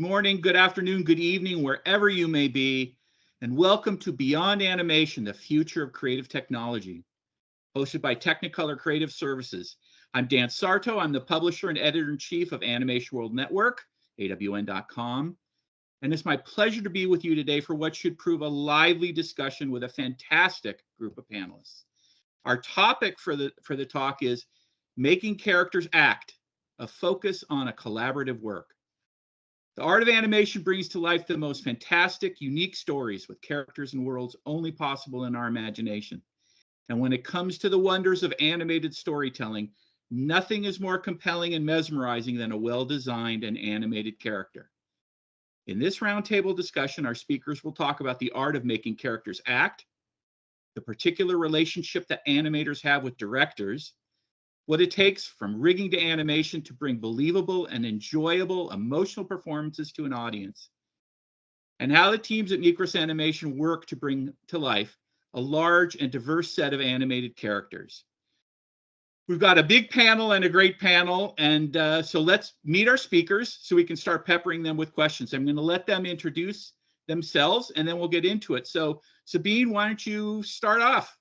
Good morning, good afternoon, good evening, wherever you may be, and welcome to Beyond Animation, the Future of Creative Technology, hosted by Technicolor Creative Services. I'm Dan Sarto. I'm the publisher and editor-in-chief of Animation World Network, AWN.com, and it's my pleasure to be with you today for what should prove a lively discussion with a fantastic group of panelists. Our topic for the talk is Making Characters Act, a focus on a collaborative work. The art of animation brings to life the most fantastic, unique stories with characters and worlds only possible in our imagination. And when it comes to the wonders of animated storytelling, nothing is more compelling and mesmerizing than a well-designed and animated character. In this roundtable discussion, our speakers will talk about the art of making characters act, the particular relationship that animators have with directors, what it takes from rigging to animation to bring believable and enjoyable emotional performances to an audience, and how the teams at Mikros Animation work to bring to life a large and diverse set of animated characters. We've got a big panel and a great panel, and so let's meet our speakers so we can start peppering them with questions. I'm going to let them introduce themselves, and then we'll get into it. So Sabine, why don't you start off?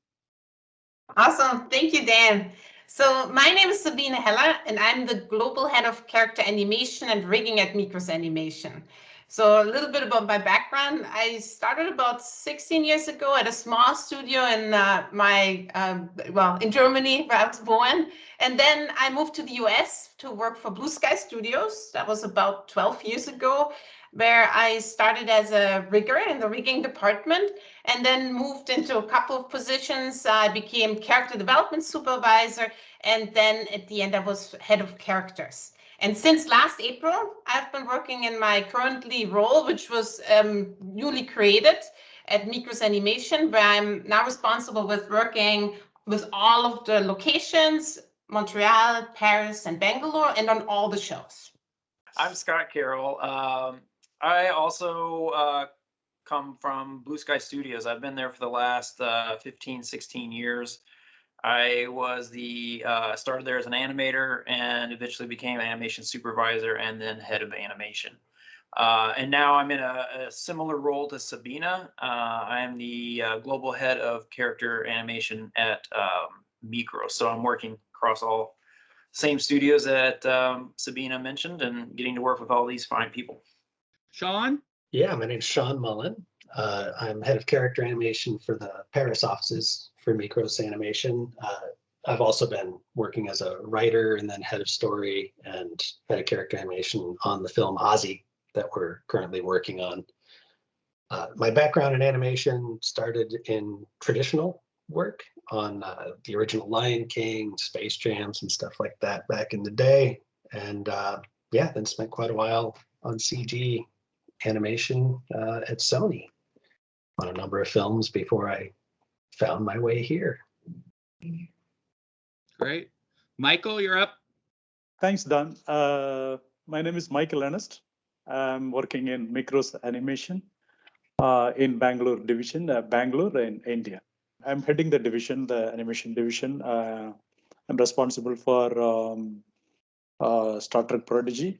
Awesome. Thank you, Dan. So my name is Sabine Heller, and I'm the Global Head of Character Animation and Rigging at Mikros Animation. So a little bit about my background. I started about 16 years ago at a small studio in in Germany, where I was born. And then I moved to the US to work for Blue Sky Studios. That was about 12 years ago, where I started as a rigger in the rigging department and then moved into a couple of positions. I became character development supervisor, and then at the end I was head of characters. And since last April, I've been working in my currently role, which was newly created at Mikros Animation, where I'm now responsible with working with all of the locations, Montreal, Paris, and Bangalore, and on all the shows. I'm Scott Carroll. I also come from Blue Sky Studios. I've been there for the last 15, 16 years. I was started there as an animator and eventually became animation supervisor and then head of animation. And now I'm in a similar role to Sabine. I am the global head of character animation at Mikros. So I'm working across all same studios that Sabine mentioned and getting to work with all these fine people. Sean? Yeah, my name's Sean Mullen. I'm head of character animation for the Paris offices for Mikros Animation. I've also been working as a writer and then head of story and head of character animation on the film Ozzy that we're currently working on. My background in animation started in traditional work on the original Lion King, Space Jams, and stuff like that back in the day. And then spent quite a while on CG animation at Sony on a number of films before I found my way here. Great. Michael, you're up. Thanks, Dan. My name is Michael Ernest. I'm working in Mikros Animation in Bangalore division, Bangalore in India. I'm heading the division, the animation division. I'm responsible for Star Trek Prodigy.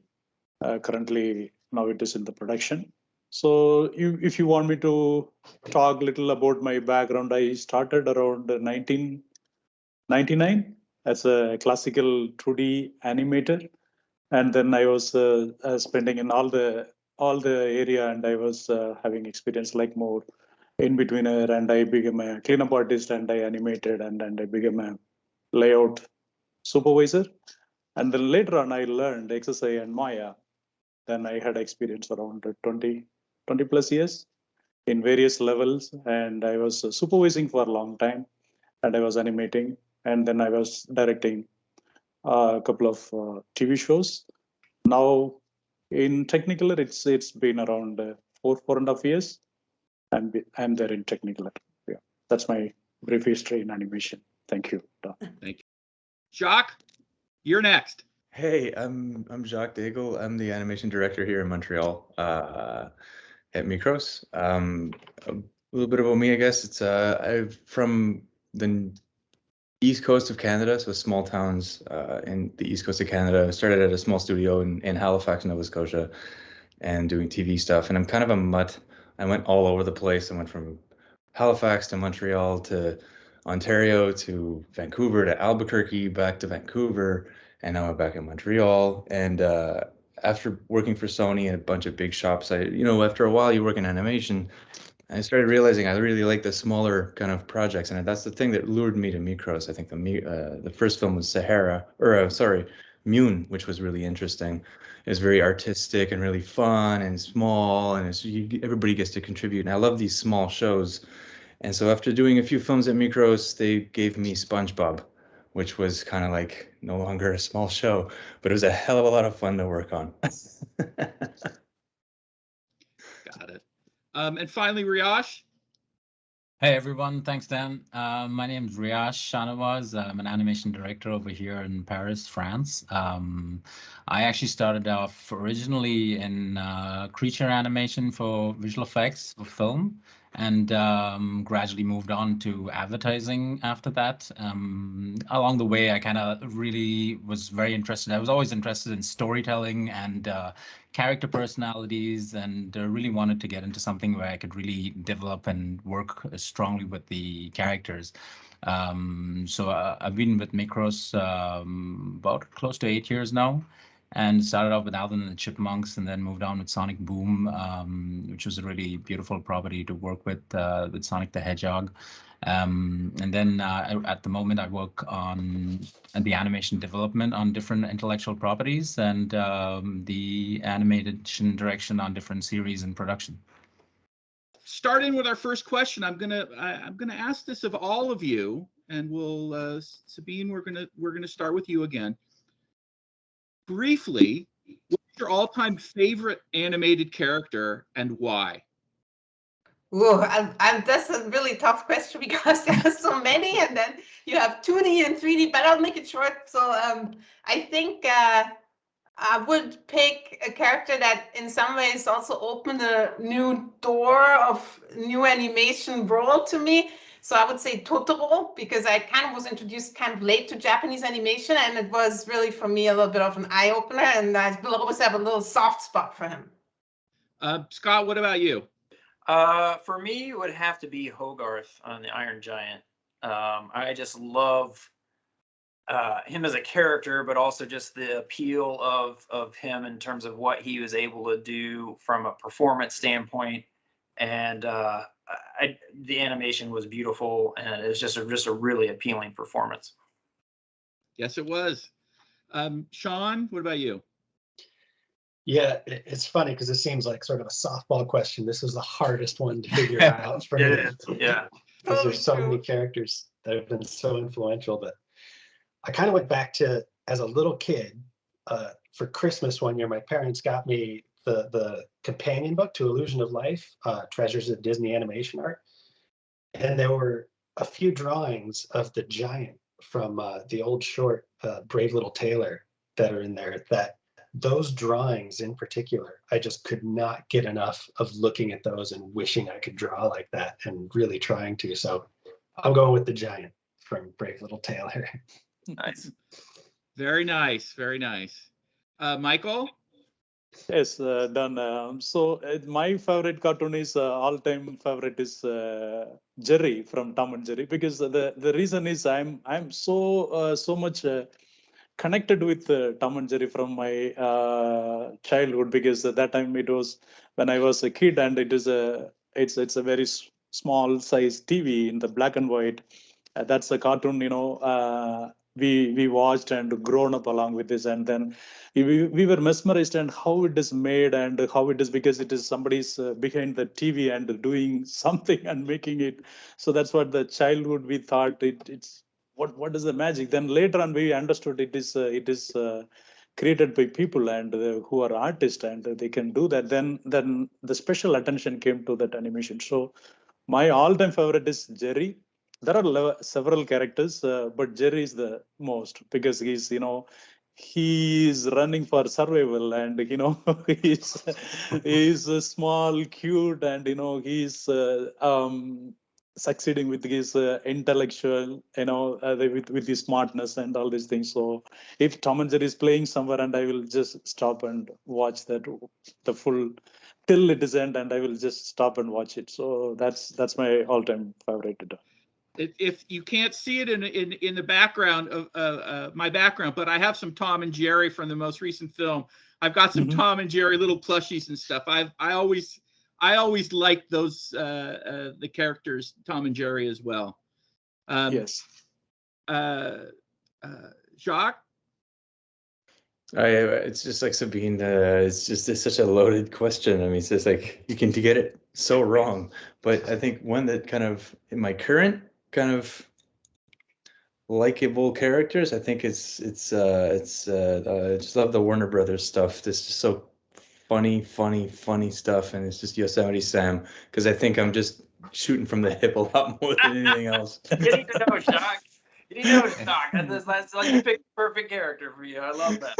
Currently, now it is in the production. So if you want me to talk a little about my background, I started around 1999 as a classical 2D animator. And then I was spending in all the area, and I was having experience like more in betweener, and I became a cleanup artist, and I animated, and I became a layout supervisor. And then later on, I learned XSI and Maya. Then I had experience around 20 plus years in various levels, and I was supervising for a long time, and I was animating, and then I was directing a couple of TV shows. Now in Technicolor, it's been around 4.5 years. I'm there in Technicolor. Yeah, that's my brief history in animation. Thank you. Thank you. Jacques, you're next. Hey, I'm Jacques Daigle. I'm the animation director here in Montreal at Mikros. A little bit about me, I guess. It's I'm from the east coast of Canada, so small towns in the east coast of Canada. I started at a small studio in Halifax, Nova Scotia. and doing TV stuff. And I'm kind of a mutt. I went all over the place. I went from Halifax to Montreal to Ontario to Vancouver to Albuquerque, back to Vancouver, and now I'm back in Montreal. And after working for Sony and a bunch of big shops, after a while you work in animation, I started realizing I really like the smaller kind of projects, and that's the thing that lured me to Mikros. I think the first film was Mune, which was really interesting. It's very artistic and really fun and small, and everybody gets to contribute. And I love these small shows. And so after doing a few films at Mikros, they gave me Spongebob, which was kind of like no longer a small show, but it was a hell of a lot of fun to work on. Got it. And finally, Riyash. Hey everyone, thanks Dan. My name is Riyash Shanawaz. I'm an animation director over here in Paris, France. I actually started off originally in creature animation for visual effects for film, and gradually moved on to advertising after that. Along the way, I kind of really was very interested. I was always interested in storytelling and character personalities, and really wanted to get into something where I could really develop and work strongly with the characters. So I've been with Mikros about close to 8 years now, and started off with Alvin and the Chipmunks, and then moved on with Sonic Boom, which was a really beautiful property to work with Sonic the Hedgehog. And then at the moment, I work on the animation development on different intellectual properties, and the animation direction on different series and production. Starting with our first question, I'm gonna ask this of all of you, and we'll Sabine, we're gonna start with you again. Briefly, what's your all-time favorite animated character and why? Whoa, that's a really tough question because there are so many, and then you have 2D and 3D, but I'll make it short. So I think I would pick a character that in some ways also opened a new door of new animation world to me. So I would say Totoro, because I kind of was introduced kind of late to Japanese animation, and it was really for me a little bit of an eye-opener, and I will always have a little soft spot for him. Scott, what about you? For me, it would have to be Hogarth on the Iron Giant. I just love him as a character, but also just the appeal of him in terms of what he was able to do from a performance standpoint. And the animation was beautiful, and it was just a really appealing performance. Yes, it was. Sean, what about you? Yeah, it's funny because it seems like sort of a softball question. This is the hardest one to figure out for me. Yeah. Because there's so many characters that have been so influential. But I kind of went back to, as a little kid, for Christmas one year, my parents got me the companion book to Illusion of Life, Treasures of Disney Animation Art. And there were a few drawings of the giant from the old short Brave Little Tailor that are in there. Those drawings in particular, I just could not get enough of looking at those and wishing I could draw like that, and really trying to. So I'm going with the giant from Brave Little Tailor. Nice. Very nice, very nice. Michael? Yes, done. So my favorite cartoon is all-time favorite is Jerry from Tom and Jerry, because the reason is I'm so much connected with Tom and Jerry from my childhood, because at that time it was when I was a kid, and it's a very small size TV in the black and white. That's a cartoon, we watched and grown up along with this, and then we were mesmerized and how it is made and how it is, because it is somebody's behind the TV and doing something and making it. So that's what the childhood we thought it's what is the magic. Then later on we understood it is created by people and who are artists, and they can do that. Then the special attention came to that animation. So my all-time favorite is Jerry. There are several characters, but Jerry is the most, because he's running for survival, and he's small, cute, and he's succeeding with his intellectual, with his smartness and all these things. So if Tom and Jerry is playing somewhere, and I will just stop and watch that the full till it is end, and I will just stop and watch it. So that's my all-time favorite. If you can't see it in the background of my background, but I have some Tom and Jerry from the most recent film. I've got some Tom and Jerry little plushies and stuff. I always liked those the characters Tom and Jerry as well. Yes. Jacques? It's just like Sabine. It's such a loaded question. I mean, it's just like you can get it so wrong. But I think one that kind of in my current kind of likable characters, I think I just love the Warner Brothers stuff. This is so funny stuff, and it's just Yosemite Sam, because I think I'm just shooting from the hip a lot more than anything else. You need to know, Jacques. You need to know, Jacques. That's like you picked the perfect character for you. I love that.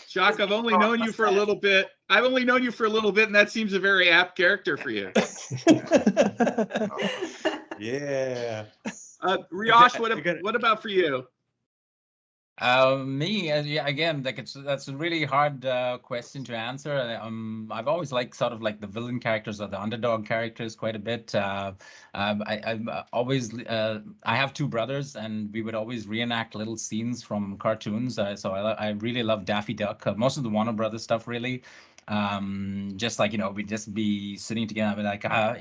Jacques, I've only known you for a little bit. And that seems a very apt character for you. Yeah. Riyash, what about for you? Me, yeah, again, like that's a really hard question to answer. I've always liked sort of like the villain characters or the underdog characters quite a bit. I always I have two brothers, and we would always reenact little scenes from cartoons. So I really love Daffy Duck. Most of the Warner Brothers stuff, really. Just like, we'd just be sitting together, be like, I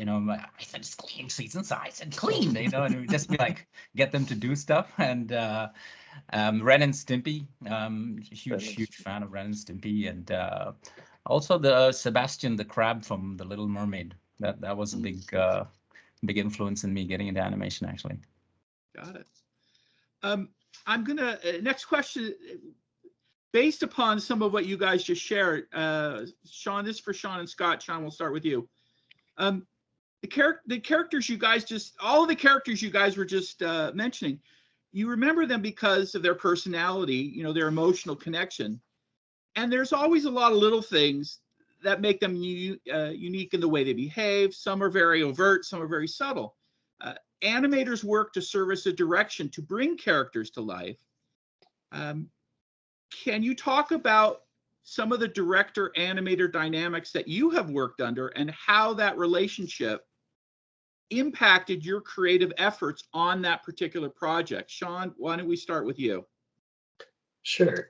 said it's clean, seats and sides and clean, and we'd just be like, get them to do stuff. And Ren and Stimpy, huge fan of Ren and Stimpy, and also the Sebastian the crab from The Little Mermaid. That was a big influence in me getting into animation, actually. Got it. I'm gonna next question, based upon some of what you guys just shared. Sean, this is for Sean and Scott. Sean, we'll start with you. The characters you guys all of the characters you guys were just mentioning, you remember them because of their personality, their emotional connection. And there's always a lot of little things that make them unique in the way they behave. Some are very overt, some are very subtle. Animators work to serve as a direction to bring characters to life. Can you talk about some of the director-animator dynamics that you have worked under and how that relationship impacted your creative efforts on that particular project? Sean, why don't we start with you? Sure.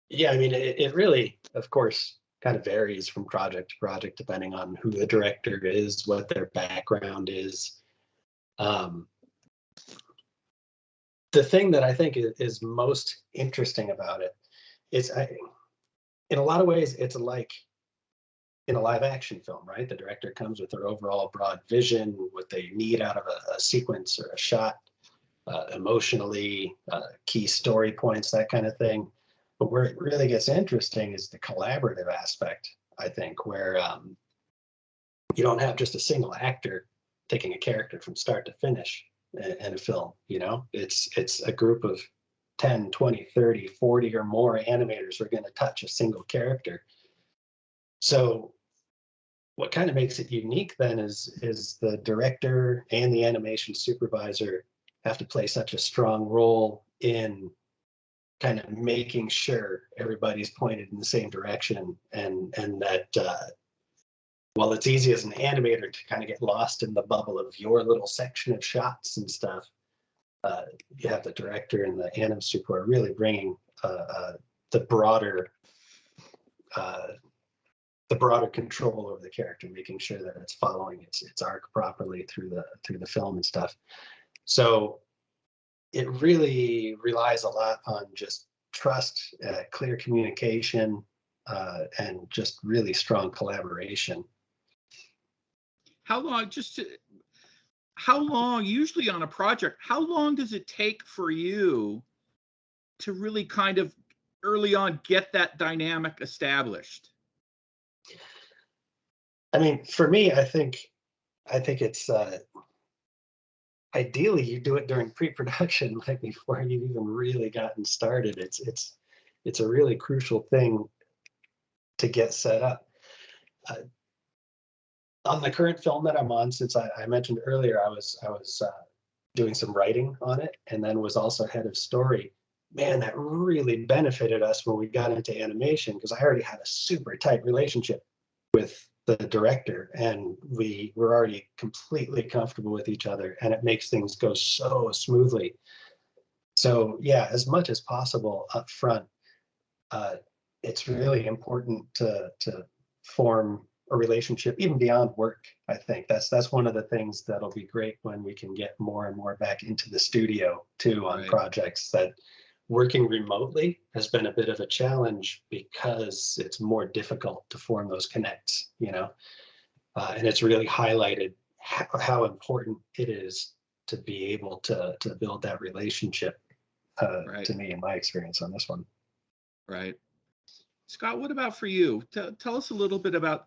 Yeah, I mean, it really, of course, kind of varies from project to project, depending on who the director is, what their background is. The thing that I think is most interesting about it is, in a lot of ways, it's like in a live action film, right? The director comes with their overall broad vision, what they need out of a sequence or a shot, emotionally, key story points, that kind of thing. But where it really gets interesting is the collaborative aspect, I think, where you don't have just a single actor taking a character from start to finish in a film, it's a group of 10, 20, 30, 40 or more animators who are going to touch a single character. So what kind of makes it unique then is the director and the animation supervisor have to play such a strong role in kind of making sure everybody's pointed in the same direction, and that while it's easy as an animator to kind of get lost in the bubble of your little section of shots and stuff, you have the director and the anim super really bringing the broader control over the character, making sure that it's following its arc properly through the film and stuff. So it really relies a lot on just trust, clear communication, and just really strong collaboration. How long, usually on a project, how long does it take for you to really kind of early on get that dynamic established? I mean, for me, I think it's ideally you do it during pre-production, like before you've even really gotten started. It's a really crucial thing to get set up. On the current film that I'm on, since I mentioned earlier, I was doing some writing on it, and then was also head of story. Man, that really benefited us when we got into animation, because I already had a super tight relationship with the director, and we were already completely comfortable with each other, and it makes things go so smoothly. So yeah, as much as possible up front, it's really important to form a relationship even beyond work. I think that's one of the things that'll be great when we can get more and more back into the studio too on projects. That working remotely has been a bit of a challenge because it's more difficult to form those connects, you know, and it's really highlighted how important it is to be able to build that relationship, to me, in my experience on this one. Right. Scott, what about for you? Tell us a little bit about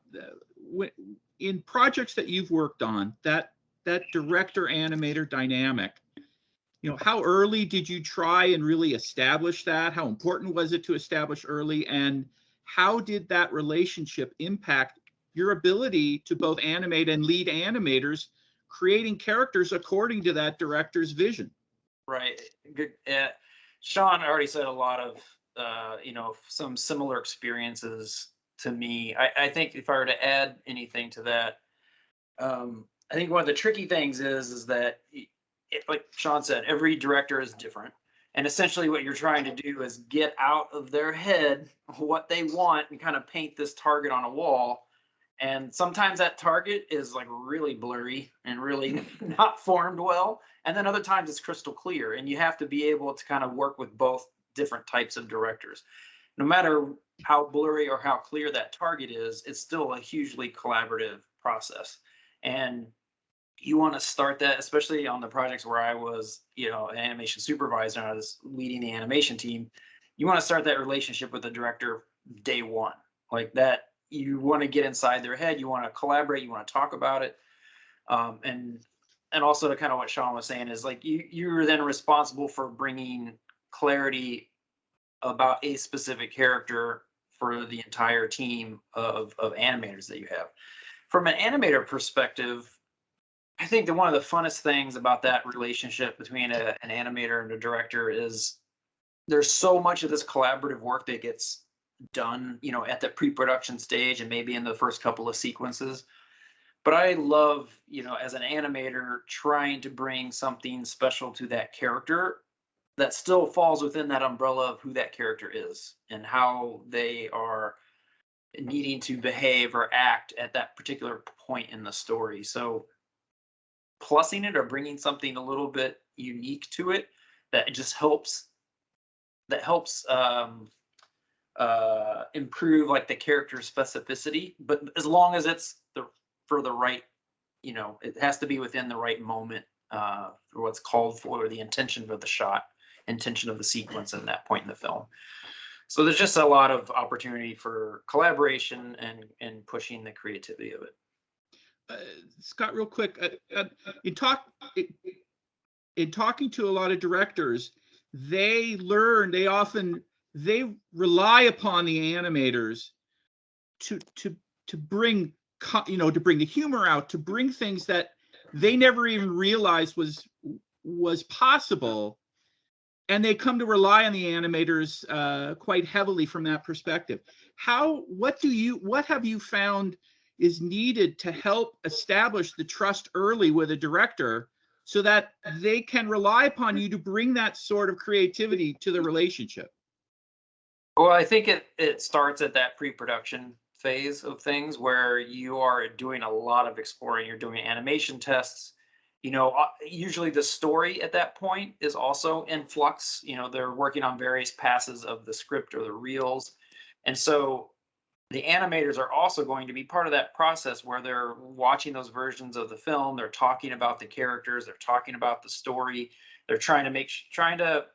in projects that you've worked on, that director animator dynamic. You know, how early did you try and really establish that? How important was it to establish early? And how did that relationship impact your ability to both animate and lead animators, creating characters according to that director's vision? Right. Good. Sean already said a lot of, you know, some similar experiences to me. I think if I were to add anything to that, I think one of the tricky things is that, like Sean said, every director is different. And essentially what you're trying to do is get out of their head what they want and kind of paint this target on a wall. And sometimes that target is like really blurry and really not formed well. And then other times it's crystal clear. And you have to be able to kind of work with both different types of directors. No matter how blurry or how clear that target is, it's still a hugely collaborative process. And you want to start that, especially on the projects where I was, you know, an animation supervisor and I was leading the animation team. You want to start that relationship with the director day one, like that. You want to get inside their head. You want to collaborate. You want to talk about it, and also to kind of what Sean was saying is like you're then responsible for bringing clarity about a specific character for the entire team of animators that you have. From an animator perspective, I think that one of the funnest things about that relationship between an animator and a director is there's so much of this collaborative work that gets done, you know, at the pre-production stage and maybe in the first couple of sequences. But I love, you know, as an animator, trying to bring something special to that character that still falls within that umbrella of who that character is and how they are needing to behave or act at that particular point in the story. So plussing it or bringing something a little bit unique to it that just helps improve like the character specificity, but as long as it's for the right, you know, it has to be within the right moment for what's called for, or the intention of the shot, intention of the sequence in that point in the film. So there's just a lot of opportunity for collaboration and pushing the creativity of it. Scott, real quick, in talking to a lot of directors, they rely upon the animators to bring, you know, to bring the humor out, to bring things that they never even realized was possible, and they come to rely on the animators quite heavily from that perspective. What have you found is needed to help establish the trust early with a director so that they can rely upon you to bring that sort of creativity to the relationship? Well, I think it starts at that pre-production phase of things where you are doing a lot of exploring. You're doing animation tests. You know, usually the story at that point is also in flux. You know, they're working on various passes of the script or the reels. And so the animators are also going to be part of that process where they're watching those versions of the film. They're talking about the characters. They're talking about the story. They're trying to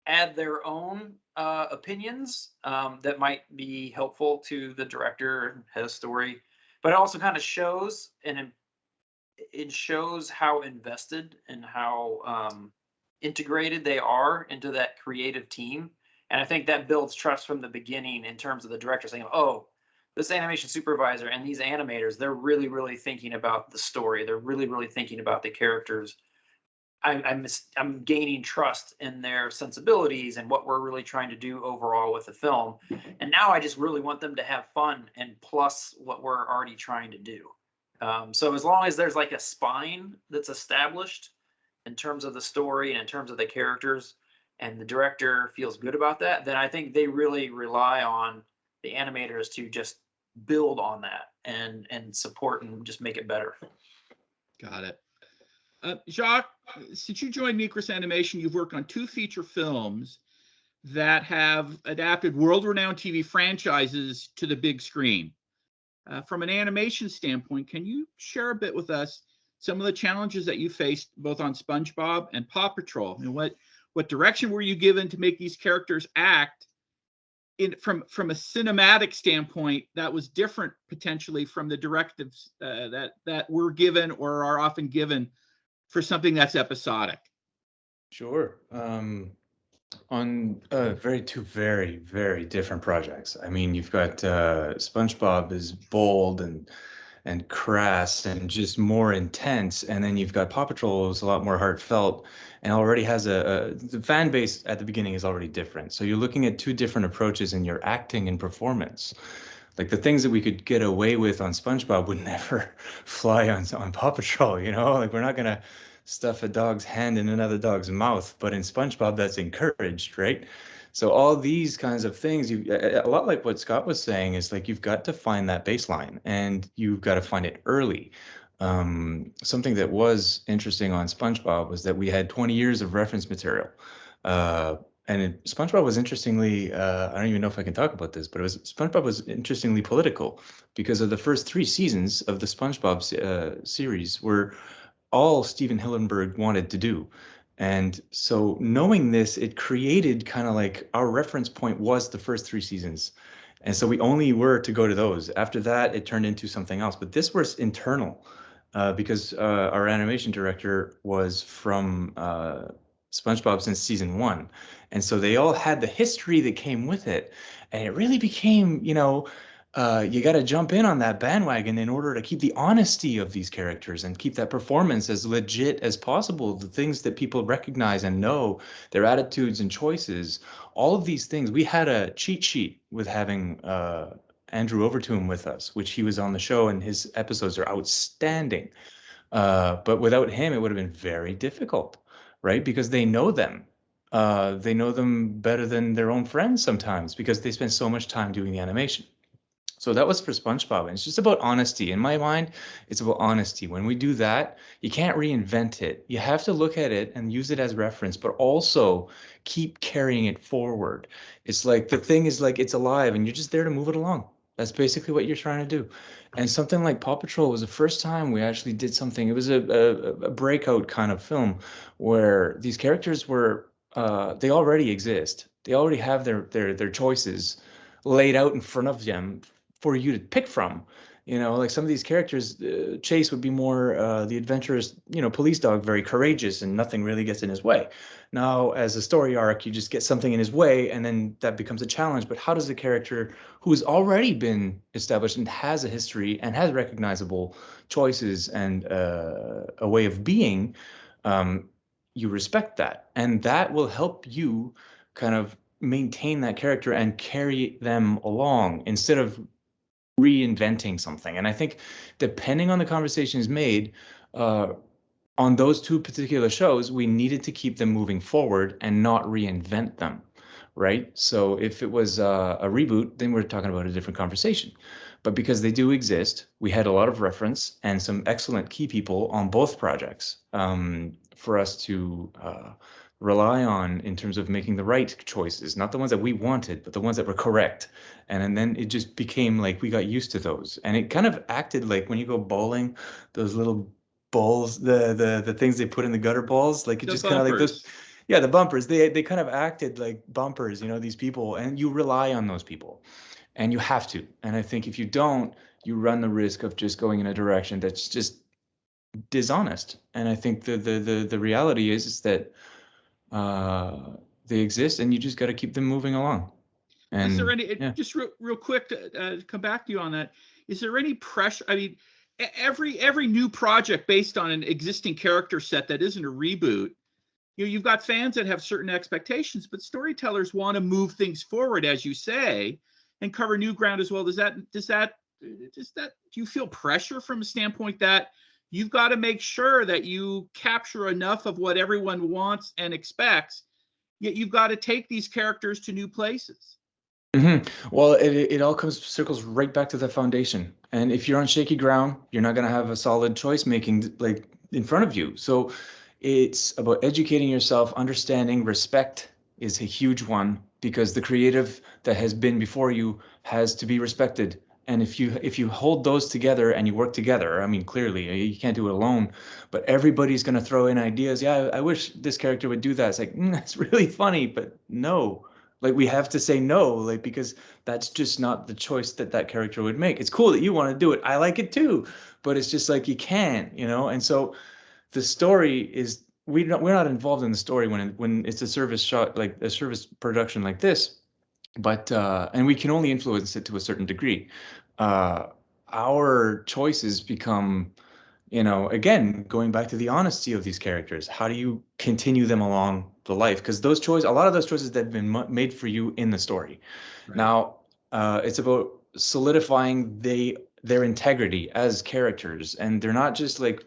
add their own opinions that might be helpful to the director and head of story. But it also kind of shows, and it shows how invested and how integrated they are into that creative team. And I think that builds trust from the beginning in terms of the director saying, oh, this animation supervisor and these animators, they're really, really thinking about the story. They're really, really thinking about the characters. I'm gaining trust in their sensibilities and what we're really trying to do overall with the film. And now I just really want them to have fun and plus what we're already trying to do. So as long as there's like a spine that's established in terms of the story and in terms of the characters, and the director feels good about that, then I think they really rely on the animators to just build on that and support and just make it better. Got it. Jacques, since you joined Mikros Animation, you've worked on 2 feature films that have adapted world-renowned TV franchises to the big screen. From an animation standpoint, can you share a bit with us some of the challenges that you faced both on SpongeBob and Paw Patrol? And what direction were you given to make these characters act from a cinematic standpoint that was different potentially from the directives that were given or are often given for something that's episodic? Sure. On two very, very different projects. I mean, you've got SpongeBob is bold and crass and just more intense, and then you've got Paw Patrol is a lot more heartfelt and already has the fan base at the beginning is already different. So you're looking at 2 different approaches in your acting and performance. Like the things that we could get away with on SpongeBob would never fly on Paw Patrol, you know? Like we're not gonna stuff a dog's hand in another dog's mouth, but in SpongeBob that's encouraged, right? So all these kinds of things, a lot like what Scott was saying, is like you've got to find that baseline and you've got to find it early. Something that was interesting on SpongeBob was that we had 20 years of reference material. SpongeBob was interestingly, I don't even know if I can talk about this, but SpongeBob was interestingly political because of the first 3 seasons of the SpongeBob series were all Steven Hillenburg wanted to do. And so knowing this, it created kind of like our reference point was the first 3 seasons. And so we only were to go to those. After that, it turned into something else. But this was internal because our animation director was from SpongeBob since season 1. And so they all had the history that came with it. And it really became, you got to jump in on that bandwagon in order to keep the honesty of these characters and keep that performance as legit as possible. The things that people recognize and know, their attitudes and choices, all of these things. We had a cheat sheet with having Andrew Overtoom with us, which he was on the show, and his episodes are outstanding. But without him, it would have been very difficult, right? Because they know them. They know them better than their own friends sometimes because they spend so much time doing the animation. So that was for SpongeBob, and it's just about honesty. In my mind, it's about honesty. When we do that, you can't reinvent it. You have to look at it and use it as reference, but also keep carrying it forward. It's like the thing is like it's alive, and you're just there to move it along. That's basically what you're trying to do. And something like Paw Patrol was the first time we actually did something. It was a breakout kind of film where these characters were they already exist. They already have their choices laid out in front of them for you to pick from. Like some of these characters, Chase would be more the adventurous, police dog, very courageous, and nothing really gets in his way. Now, as a story arc, you just get something in his way, and then that becomes a challenge. But how does the character who has already been established and has a history and has recognizable choices and a way of being, you respect that, and that will help you kind of maintain that character and carry them along instead of reinventing something. And I think depending on the conversations made on those 2 particular shows, we needed to keep them moving forward and not reinvent them, right? So if it was a reboot, then we're talking about a different conversation. But because they do exist, we had a lot of reference and some excellent key people on both projects for us to rely on in terms of making the right choices, not the ones that we wanted, but the ones that were correct. And then it just became like we got used to those. And it kind of acted like when you go bowling, those little balls, the things they put in the gutter balls, like it The just kind of like bumpers. those. Yeah, the bumpers, they kind of acted like bumpers, these people, and you rely on those people. And you have to. And I think if you don't, you run the risk of just going in a direction that's just dishonest. And I think the reality is that they exist, and you just got to keep them moving along. Is there And any, yeah. just real quick to come back to you on that, is there any pressure? I mean, every new project based on an existing character set that isn't a reboot, you've got fans that have certain expectations, but storytellers want to move things forward, as you say, and cover new ground as well. Do you feel pressure from a standpoint that you've got to make sure that you capture enough of what everyone wants and expects, yet you've got to take these characters to new places? Well, it all circles right back to the foundation. And if you're on shaky ground, you're not going to have a solid choice making like in front of you. So it's about educating yourself, understanding, respect is a huge one, because the creative that has been before you has to be respected. And if you hold those together and you work together, I mean, clearly you can't do it alone, but everybody's going to throw in ideas. Yeah, I wish this character would do that. It's like, that's really funny, but no. Like, we have to say no, like, because that's just not the choice that character would make. It's cool that you want to do it. I like it too, but it's just like, you can't, And so the story is, we're not involved in the story when it's a service shot, like a service production like this, but and we can only influence it to a certain degree. Our choices become, again, going back to the honesty of these characters. How do you continue them along the life? Because a lot of those choices that have been made for you in the story. Right. Now, it's about solidifying their integrity as characters, and they're not just like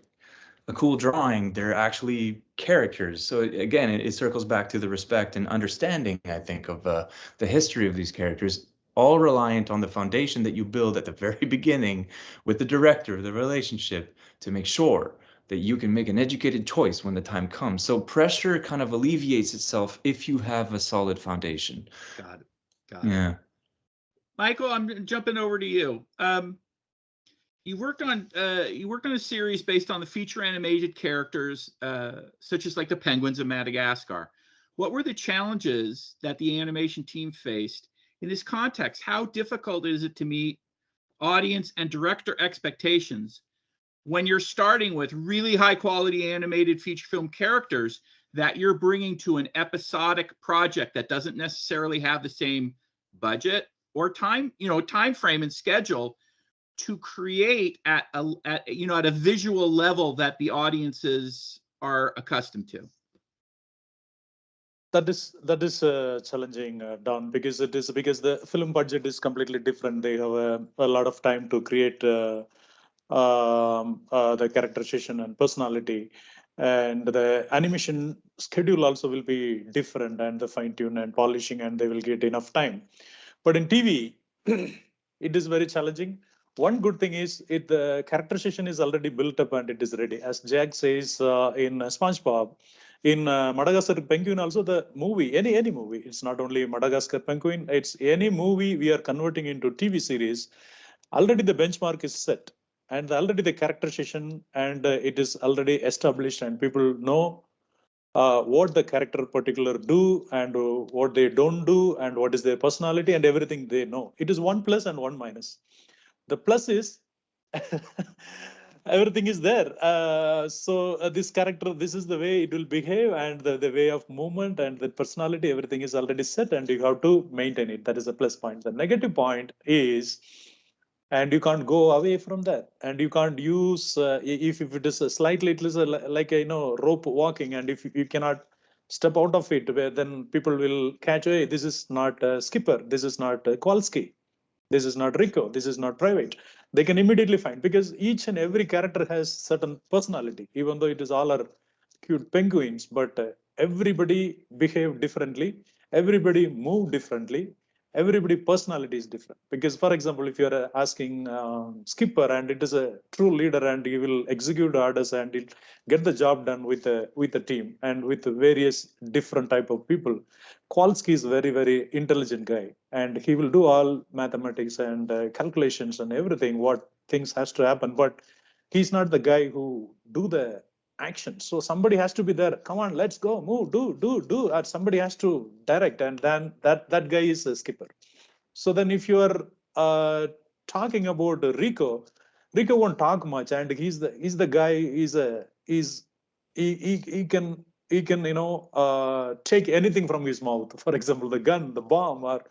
a cool drawing, they're actually characters. So again, it circles back to the respect and understanding, I think, of the history of these characters, all reliant on the foundation that you build at the very beginning with the director, the relationship, to make sure that you can make an educated choice when the time comes. So pressure kind of alleviates itself if you have a solid foundation. Got it. Yeah. Michael, I'm jumping over to you. You worked on a series based on the feature animated characters, such as like the penguins of Madagascar. What were the challenges that the animation team faced in this context? How difficult is it to meet audience and director expectations when you're starting with really high quality animated feature film characters that you're bringing to an episodic project that doesn't necessarily have the same budget or time frame and schedule to create at a visual level that the audiences are accustomed to? That is challenging, Don, because the film budget is completely different. They have a lot of time to create the characterization and personality, and the animation schedule also will be different, and the fine tune and polishing, and they will get enough time. But in TV, it is very challenging. One good thing is the characterization is already built up and it is ready. As Jack says in Spongebob, in Madagascar Penguin also, the movie, any movie, it's not only Madagascar Penguin, it's any movie we are converting into TV series, already the benchmark is set. And already the characterization and it is already established, and people know what the character particular do and what they don't do and what is their personality and everything they know. It is one plus and one minus. The plus is everything is there. So this character, this is the way it will behave, and the way of movement and the personality, everything is already set, and you have to maintain it. That is a plus point. The negative point is, and you can't go away from that, and you can't use if it is slightly, it is like a rope walking, and if you cannot step out of it, where then people will catch, hey, this is not Skipper, this is not Kowalski, this is not Rico, this is not Private. They can immediately find, because each and every character has certain personality, even though it is all are cute penguins, but everybody behave differently, everybody move differently, everybody personality is different. Because for example, if you're asking Skipper, and it is a true leader, and he will execute orders, and he'll get the job done with a team and with various different type of people. Kowalski is very, very intelligent guy, and he will do all mathematics and calculations and everything, what things has to happen, but he's not the guy who do the action. So somebody has to be there. Come on, let's go, move, do. And somebody has to direct, and then that guy is a Skipper. So then, if you are talking about Rico won't talk much, and he's the guy. He can take anything from his mouth. For example, the gun, the bomb, or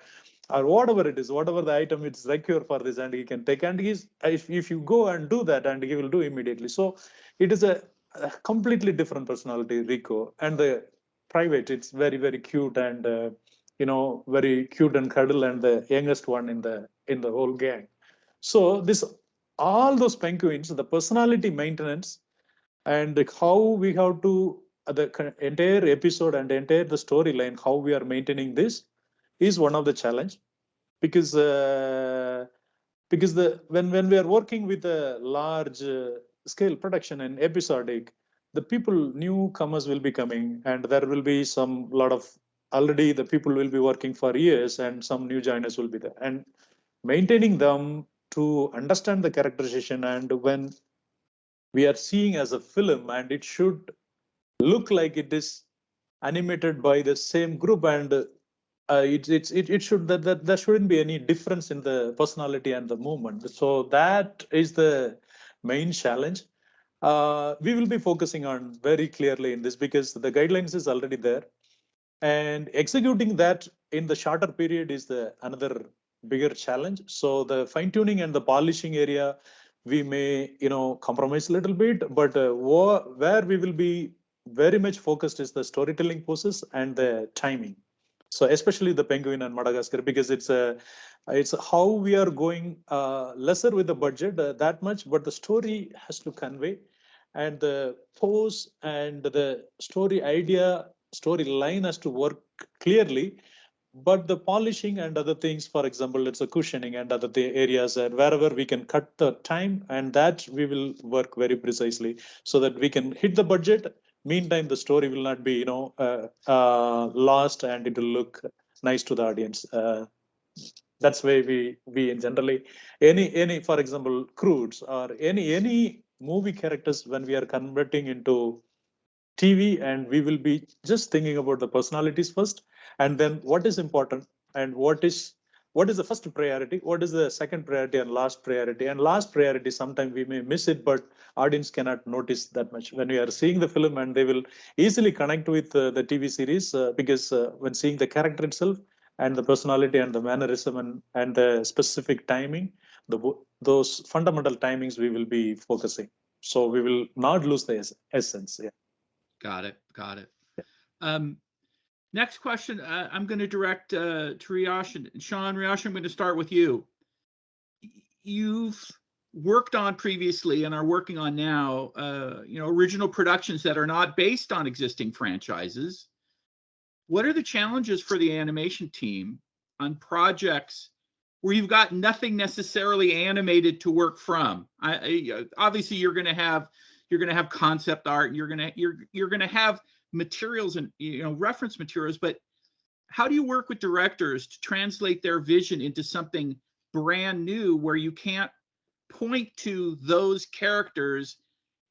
or whatever it is, whatever the item it's required for this, and he can take, and if you go and do that, and he will do immediately. So it is a completely different personality, Rico. And the private, it's very, very cute, and very cute and cuddle, and the youngest one in the whole gang. So all those penguins, the personality maintenance, and how we have to the entire episode and entire the storyline, how we are maintaining this is one of the challenge, because when we are working with a large scale production and episodic, the people, newcomers will be coming, and there will be some lot of already the people will be working for years, and some new joiners will be there, and maintaining them to understand the characterization. And when we are seeing as a film, and it should look like it is animated by the same group, and it should that there shouldn't be any difference in the personality and the movement. So that is the main challenge. We will be focusing on very clearly in this, because the guidelines is already there, and executing that in the shorter period is the another bigger challenge. So the fine tuning and the polishing area, we may compromise a little bit, but where we will be very much focused is the storytelling process and the timing. So especially the penguin and Madagascar, because it's how we are going lesser with the budget that much, but the story has to convey, and the pose and the story idea, storyline has to work clearly. But the polishing and other things, for example, it's a cushioning and other areas, and wherever we can cut the time, and that we will work very precisely so that we can hit the budget. Meantime, the story will not be lost, and it will look nice to the audience. That's why we generally any for example crudes or any movie characters, when we are converting into TV, and we will be just thinking about the personalities first, and then what is important, and what is the first priority, what is the second priority, and last priority. And last priority, sometimes we may miss it, but audience cannot notice that much when we are seeing the film, and they will easily connect with the TV series, because when seeing the character itself and the personality and the mannerism and the specific timing, those fundamental timings we will be focusing, so we will not lose the essence. Yeah. Got it. Next question, I'm going to direct to Riyash and Sean. Riyash, I'm going to start with you. You've worked on previously and are working on now, original productions that are not based on existing franchises. What are the challenges for the animation team on projects where you've got nothing necessarily animated to work from? Obviously, you're going to have concept art. You're going to have materials and reference materials. But how do you work with directors to translate their vision into something brand new, where you can't point to those characters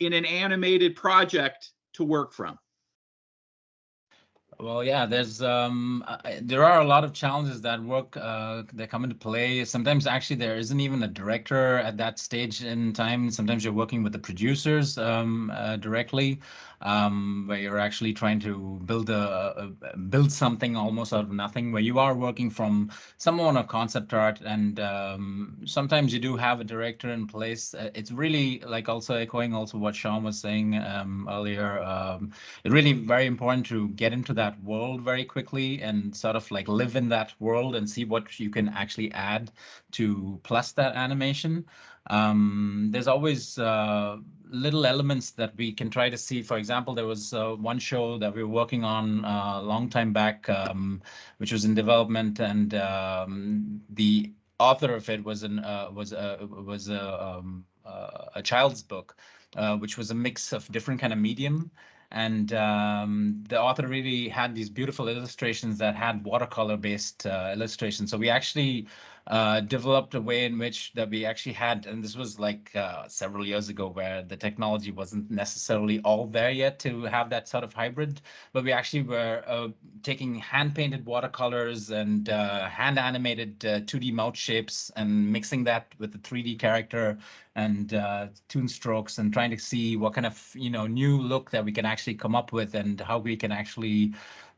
in an animated project to work from? Well, yeah, there are a lot of challenges that come into play. Sometimes actually there isn't even a director at that stage in time. Sometimes you're working with the producers directly, where you're actually trying to build something almost out of nothing, where you are working from someone of concept art, and sometimes you do have a director in place. It's really like also echoing also what Sean was saying earlier. It's really very important to get into that world very quickly and sort of like live in that world and see what you can actually add to plus that animation. There's always little elements that we can try to see. For example, there was one show that we were working on a long time back, which was in development, and the author of it was a child's book, which was a mix of different kind of medium. And the author really had these beautiful illustrations that had watercolor-based illustrations. So we actually developed a way in which that we actually had, and this was like several years ago, where the technology wasn't necessarily all there yet to have that sort of hybrid, but we actually were taking hand-painted watercolors and hand-animated 2D mouth shapes and mixing that with the 3D character and toon strokes, and trying to see what kind of new look that we can actually come up with, and how we can actually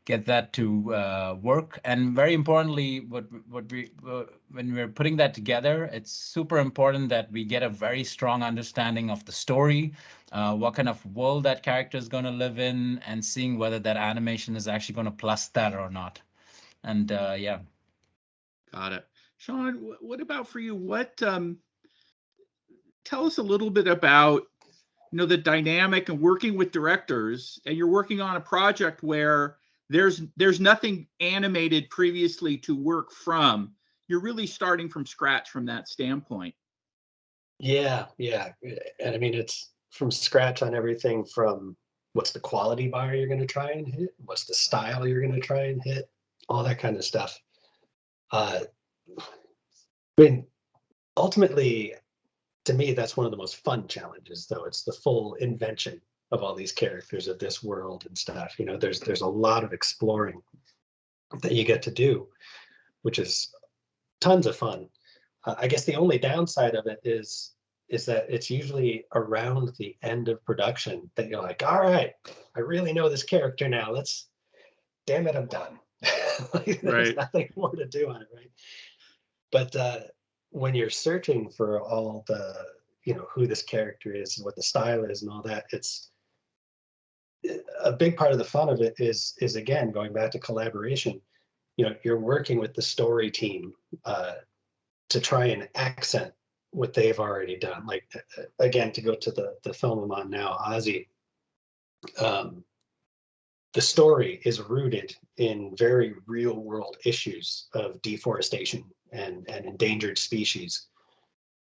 get that to work. And very importantly, when we're putting that together, it's super important that we get a very strong understanding of the story, what kind of world that character is going to live in, and seeing whether that animation is actually going to plus that or not. And yeah. Got it. Sean, what about for you? Tell us a little bit about, the dynamic and working with directors, and you're working on a project where there's nothing animated previously to work from. You're really starting from scratch from that standpoint. Yeah. And I mean, it's from scratch on everything from what's the quality bar you're going to try and hit, what's the style you're going to try and hit, all that kind of stuff. I mean, ultimately, to me, that's one of the most fun challenges, though. It's the full invention of all these characters of this world and stuff. There's a lot of exploring that you get to do, which is tons of fun. I guess the only downside of it is that it's usually around the end of production that you're like, all right, I really know this character now. Damn it, I'm done. There's nothing more to do on it, right? But when you're searching for all the, who this character is and what the style is and all that, it's a big part of the fun of it is again, going back to collaboration. You're working with the story team to try and accent what they've already done. Like, again, to go to the film I'm on now, Ozzy, the story is rooted in very real world issues of deforestation and endangered species,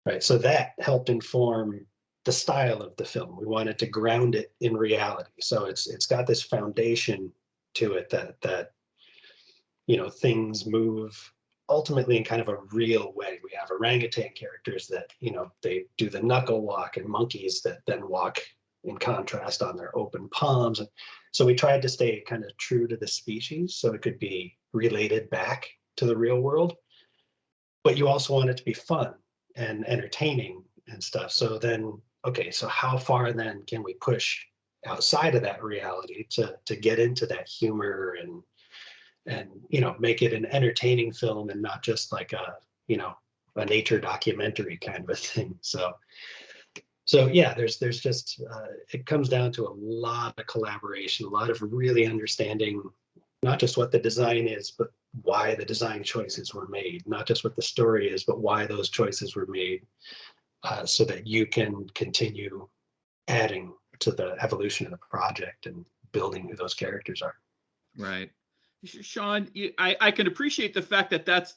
right? So that helped inform the style of the film. We wanted to ground it in reality. So it's got this foundation to it that things move ultimately in kind of a real way. We have orangutan characters that, they do the knuckle walk, and monkeys that then walk in contrast on their open palms. And so we tried to stay kind of true to the species so it could be related back to the real world. But you also want it to be fun and entertaining and stuff. So then, okay, so how far then can we push outside of that reality to get into that humor and make it an entertaining film and not just like a nature documentary kind of a thing. So yeah, there's just it comes down to a lot of collaboration, a lot of really understanding not just what the design is, but why the design choices were made, not just what the story is, but why those choices were made, so that you can continue adding to the evolution of the project and building who those characters are. Right. Sean, I can appreciate the fact that that's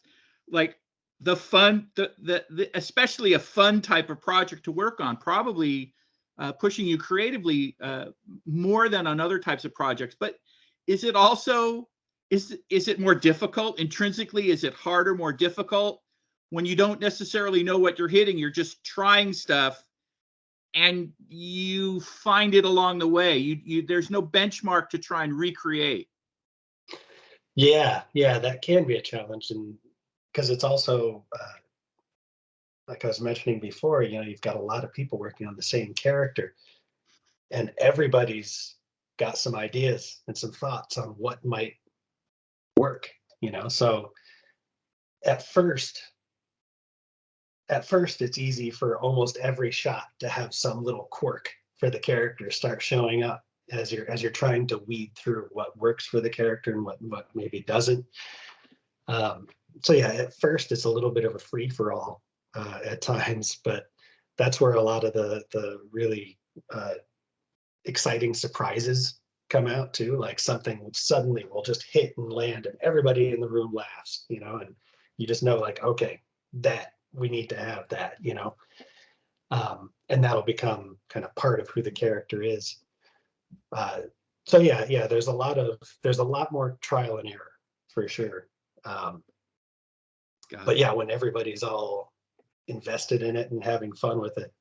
like the fun, especially a fun type of project to work on, probably pushing you creatively more than on other types of projects. But is it also, is it more difficult intrinsically? Is it harder, more difficult when you don't necessarily know what you're hitting? You're just trying stuff and you find it along the way. There's no benchmark to try and recreate. Yeah, that can be a challenge, and because it's also like I was mentioning before, you've got a lot of people working on the same character, and everybody's got some ideas and some thoughts on what might work. So at first it's easy for almost every shot to have some little quirk for the character start showing up as you're trying to weed through what works for the character and what maybe doesn't. So yeah, at first it's a little bit of a free for all at times, but that's where a lot of the really exciting surprises come out too. Like something suddenly will just hit and land, and everybody in the room laughs, and you just know, like, okay, that we need to have that, and that'll become kind of part of who the character is. So yeah, there's a lot more trial and error for sure. But yeah, when everybody's all invested in it and having fun with it,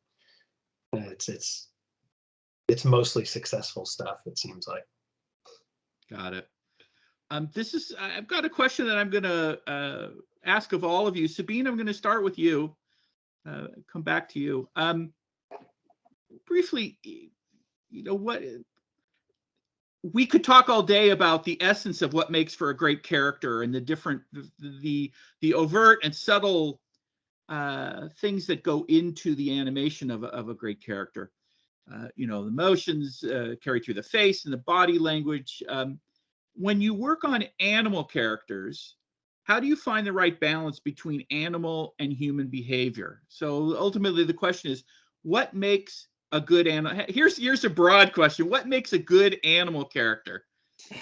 it's mostly successful stuff, it seems like. Got it. I've got a question that I'm going to ask of all of you. Sabine, I'm going to start with you. Come back to you. Briefly, we could talk all day about the essence of what makes for a great character and the different, the overt and subtle things that go into the animation of a great character. You know, the motions carried through the face and the body language. When you work on animal characters, how do you find the right balance between animal and human behavior? So ultimately the question is, what makes a good animal? Here's a broad question. What makes a good animal character?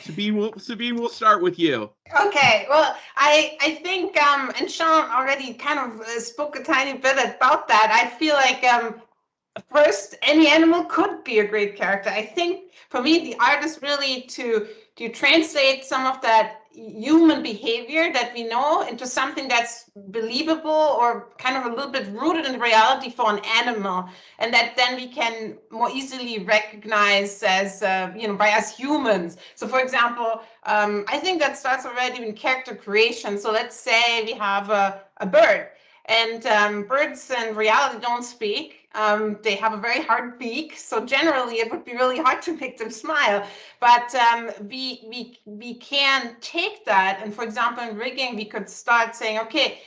Sabine, we'll start with you. Okay, well, I think, and Sean already kind of spoke a tiny bit about that. I feel like first, any animal could be a great character. I think for me, the art is really to translate some of that human behavior that we know into something that's believable or kind of a little bit rooted in reality for an animal, and that then we can more easily recognize as, you know, by us humans. So for example, I think that starts already in character creation. So let's say we have a bird. And birds in reality don't speak. They have a very hard beak, so generally it would be really hard to make them smile. But we can take that, and for example, in rigging, we could start saying, okay,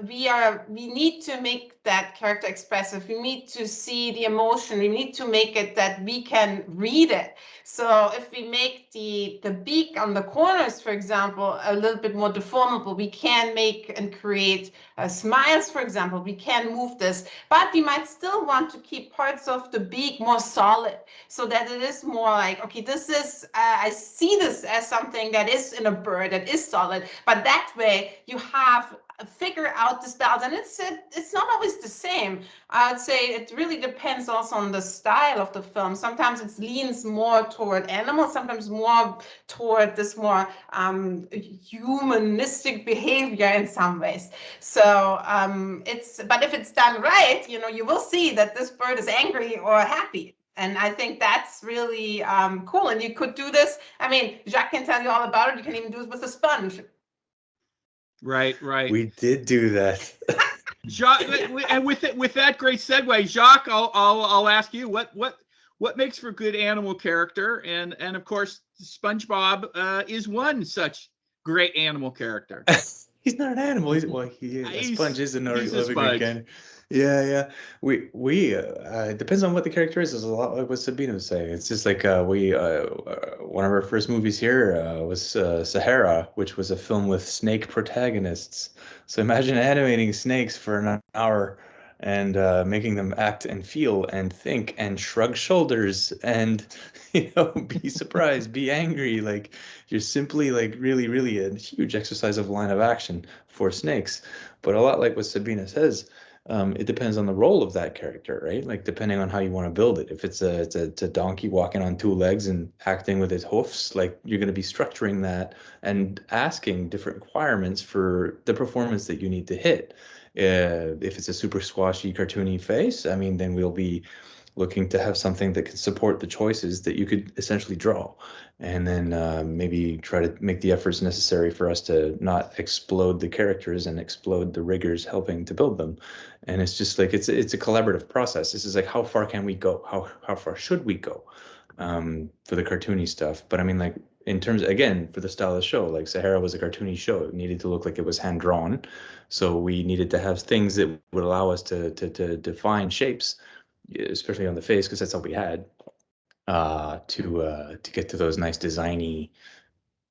we need to make that character expressive. We need to see the emotion. We need to make it that we can read it. So if we make the beak on the corners, for example, a little bit more deformable, we can make and create smiles, for example. We can move this, but we might still want to keep parts of the beak more solid, so that it is more like, okay, this is, I see this as something that is in a bird, that is solid, but that way you have figure out this balance, and it's not always the same. I would say it really depends also on the style of the film. Sometimes it leans more toward animals, sometimes more toward this more humanistic behavior in some ways. So but if it's done right, you know, you will see that this bird is angry or happy. And I think that's really cool. And you could do this. I mean, Jacques can tell you all about it. You can even do it with a sponge. Right. We did do that. Jacques, and with that great segue, Jacques, I'll ask you what makes for good animal character, and of course, SpongeBob is one such great animal character. He's not an animal. A sponge is a living organic. Yeah. We depends on what the character is. There's a lot like what Sabine was saying. It's just like one of our first movies here was Sahara, which was a film with snake protagonists. So imagine animating snakes for an hour and making them act and feel and think and shrug shoulders and be surprised, be angry. Like you're simply like really a huge exercise of line of action for snakes. But a lot like what Sabina says, it depends on the role of that character, right? Like depending on how you want to build it. If it's a donkey walking on two legs and acting with its hoofs, like you're going to be structuring that and asking different requirements for the performance that you need to hit. If it's a super squashy, cartoony face, I mean, then we'll be looking to have something that can support the choices that you could essentially draw, and then maybe try to make the efforts necessary for us to not explode the characters and explode the riggers helping to build them. And it's just like it's a collaborative process. This is like, how far can we go? How far should we go for the cartoony stuff? But I mean, like in terms, again, for the style of the show, like Sahara was a cartoony show. It needed to look like it was hand drawn, so we needed to have things that would allow us to define shapes, especially on the face, because that's all we had, to get to those nice designy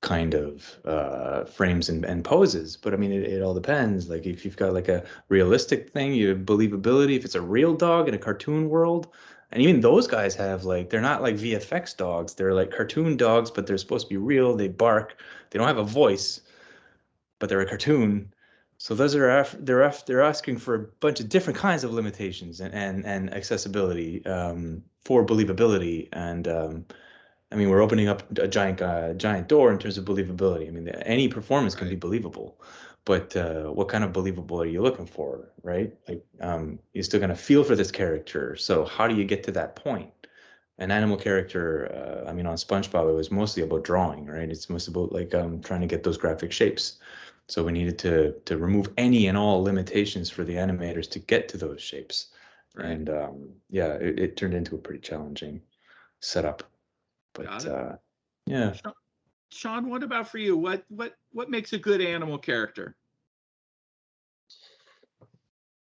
kind of frames and poses. But I mean, it all depends. Like if you've got like a realistic thing, you have believability. If it's a real dog in a cartoon world, and even those guys have like, they're not like VFX dogs. They're like cartoon dogs, but they're supposed to be real. They bark. They don't have a voice, but they're a cartoon. So those are they're asking for a bunch of different kinds of limitations and accessibility for believability. And I mean, we're opening up a giant door in terms of believability. I mean, any performance can be believable, but what kind of believable are you looking for, right? Like you're still gonna feel for this character. So how do you get to that point? An animal character, I mean, on SpongeBob, it was mostly about drawing, right? It's mostly about like trying to get those graphic shapes. So we needed to remove any and all limitations for the animators to get to those shapes. Right. And yeah, it turned into a pretty challenging setup. But Yeah. Sean, what about for you? What makes a good animal character?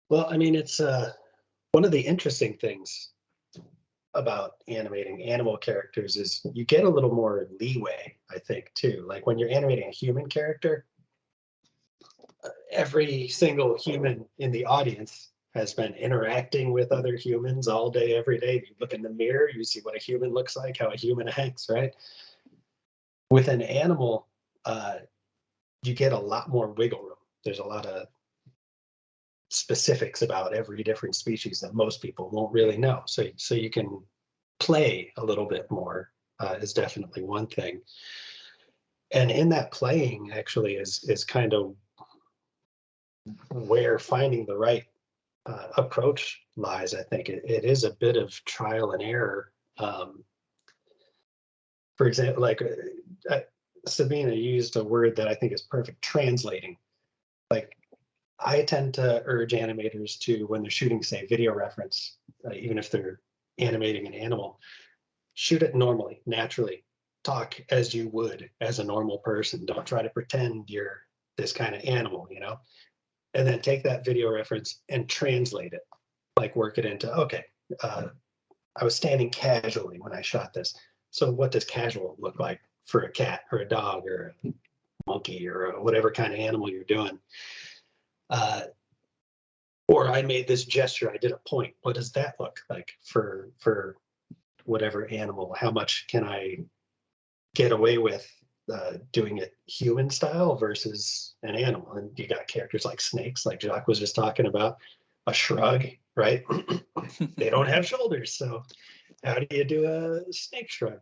Well, I mean, it's one of the interesting things about animating animal characters is you get a little more leeway, I think, too. Like when you're animating a human character, every single human in the audience has been interacting with other humans all day, every day. You look in the mirror, you see what a human looks like, how a human acts, right? With an animal, you get a lot more wiggle room. There's a lot of specifics about every different species that most people won't really know. So you can play a little bit more is definitely one thing. And in that playing actually is kind of where finding the right approach lies. I think it is a bit of trial and error. For example, like Sabine used a word that I think is perfect, translating. Like I tend to urge animators to, when they're shooting, say, video reference, even if they're animating an animal, shoot it normally, naturally. Talk as you would as a normal person. Don't try to pretend you're this kind of animal, you know? And then take that video reference and translate it. Like work it into, okay, I was standing casually when I shot this. So what does casual look like for a cat or a dog or a monkey or whatever kind of animal you're doing? Or I made this gesture, I did a point. What does that look like for whatever animal? How much can I get away with doing it human style versus an animal? And you got characters like snakes, like Jacques was just talking about, a shrug, right? They don't have shoulders, so how do you do a snake shrug?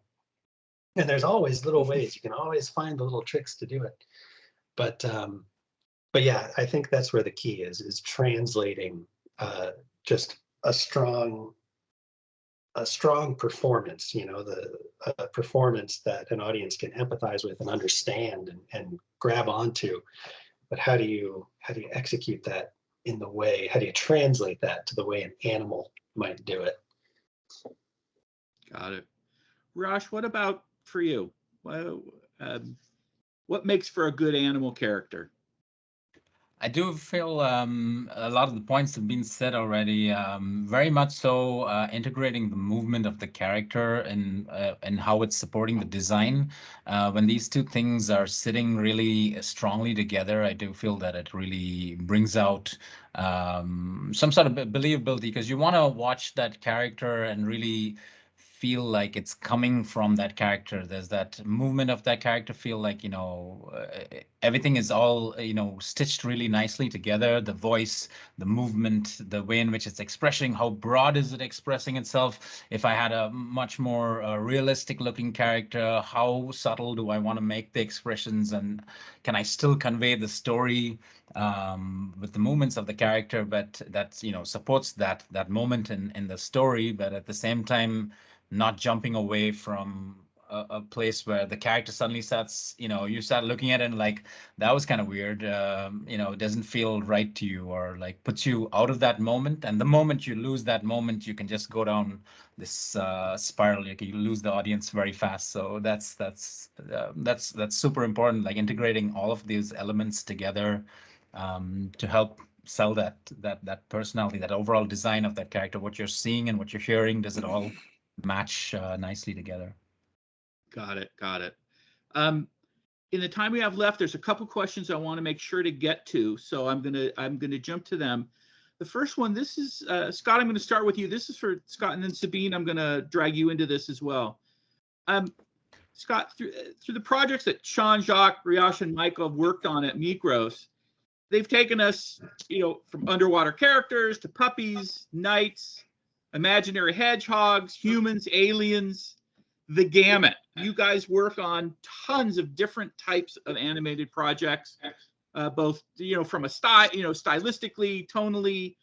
And there's always little ways. You can always find the little tricks to do it. But yeah, I think that's where the key is translating just a strong performance, you know, the performance that an audience can empathize with and understand and grab onto. But how do you execute that in the way? How do you translate that to the way an animal might do it? Got it. Rosh, what about for you? What makes for a good animal character? I do feel a lot of the points have been said already. Very much so, integrating the movement of the character and how it's supporting the design. When these two things are sitting really strongly together, I do feel that it really brings out some sort of believability, because you want to watch that character and really feel like it's coming from that character. There's that movement of that character, feel like, you know, everything is all, you know, stitched really nicely together. The voice, the movement, the way in which it's expressing, how broad is it expressing itself? If I had a much more realistic looking character, how subtle do I want to make the expressions, and can I still convey the story with the movements of the character, but that's, you know, supports that moment in the story, but at the same time not jumping away from a place where the character suddenly starts, you know, you start looking at it and like, that was kind of weird, you know, it doesn't feel right to you, or like puts you out of that moment. And the moment you lose that moment, you can just go down this spiral. Like you lose the audience very fast. So that's super important, like integrating all of these elements together to help sell that personality, that overall design of that character. What you're seeing and what you're hearing, does it all match nicely together? Got it. In the time we have left, there's a couple questions I want to make sure to get to, so I'm gonna jump to them. The first one, this is Scott. I'm going to start with you. This is for Scott, and then Sabine, I'm going to drag you into this as well. Scott, through the projects that Sean, Jacques, Riash, and Michael have worked on at Mikros, they've taken us, you know, from underwater characters to puppies, knights, imaginary hedgehogs, humans, aliens, the gamut. You guys work on tons of different types of animated projects, both, you know, from a style, you know, stylistically, tonally,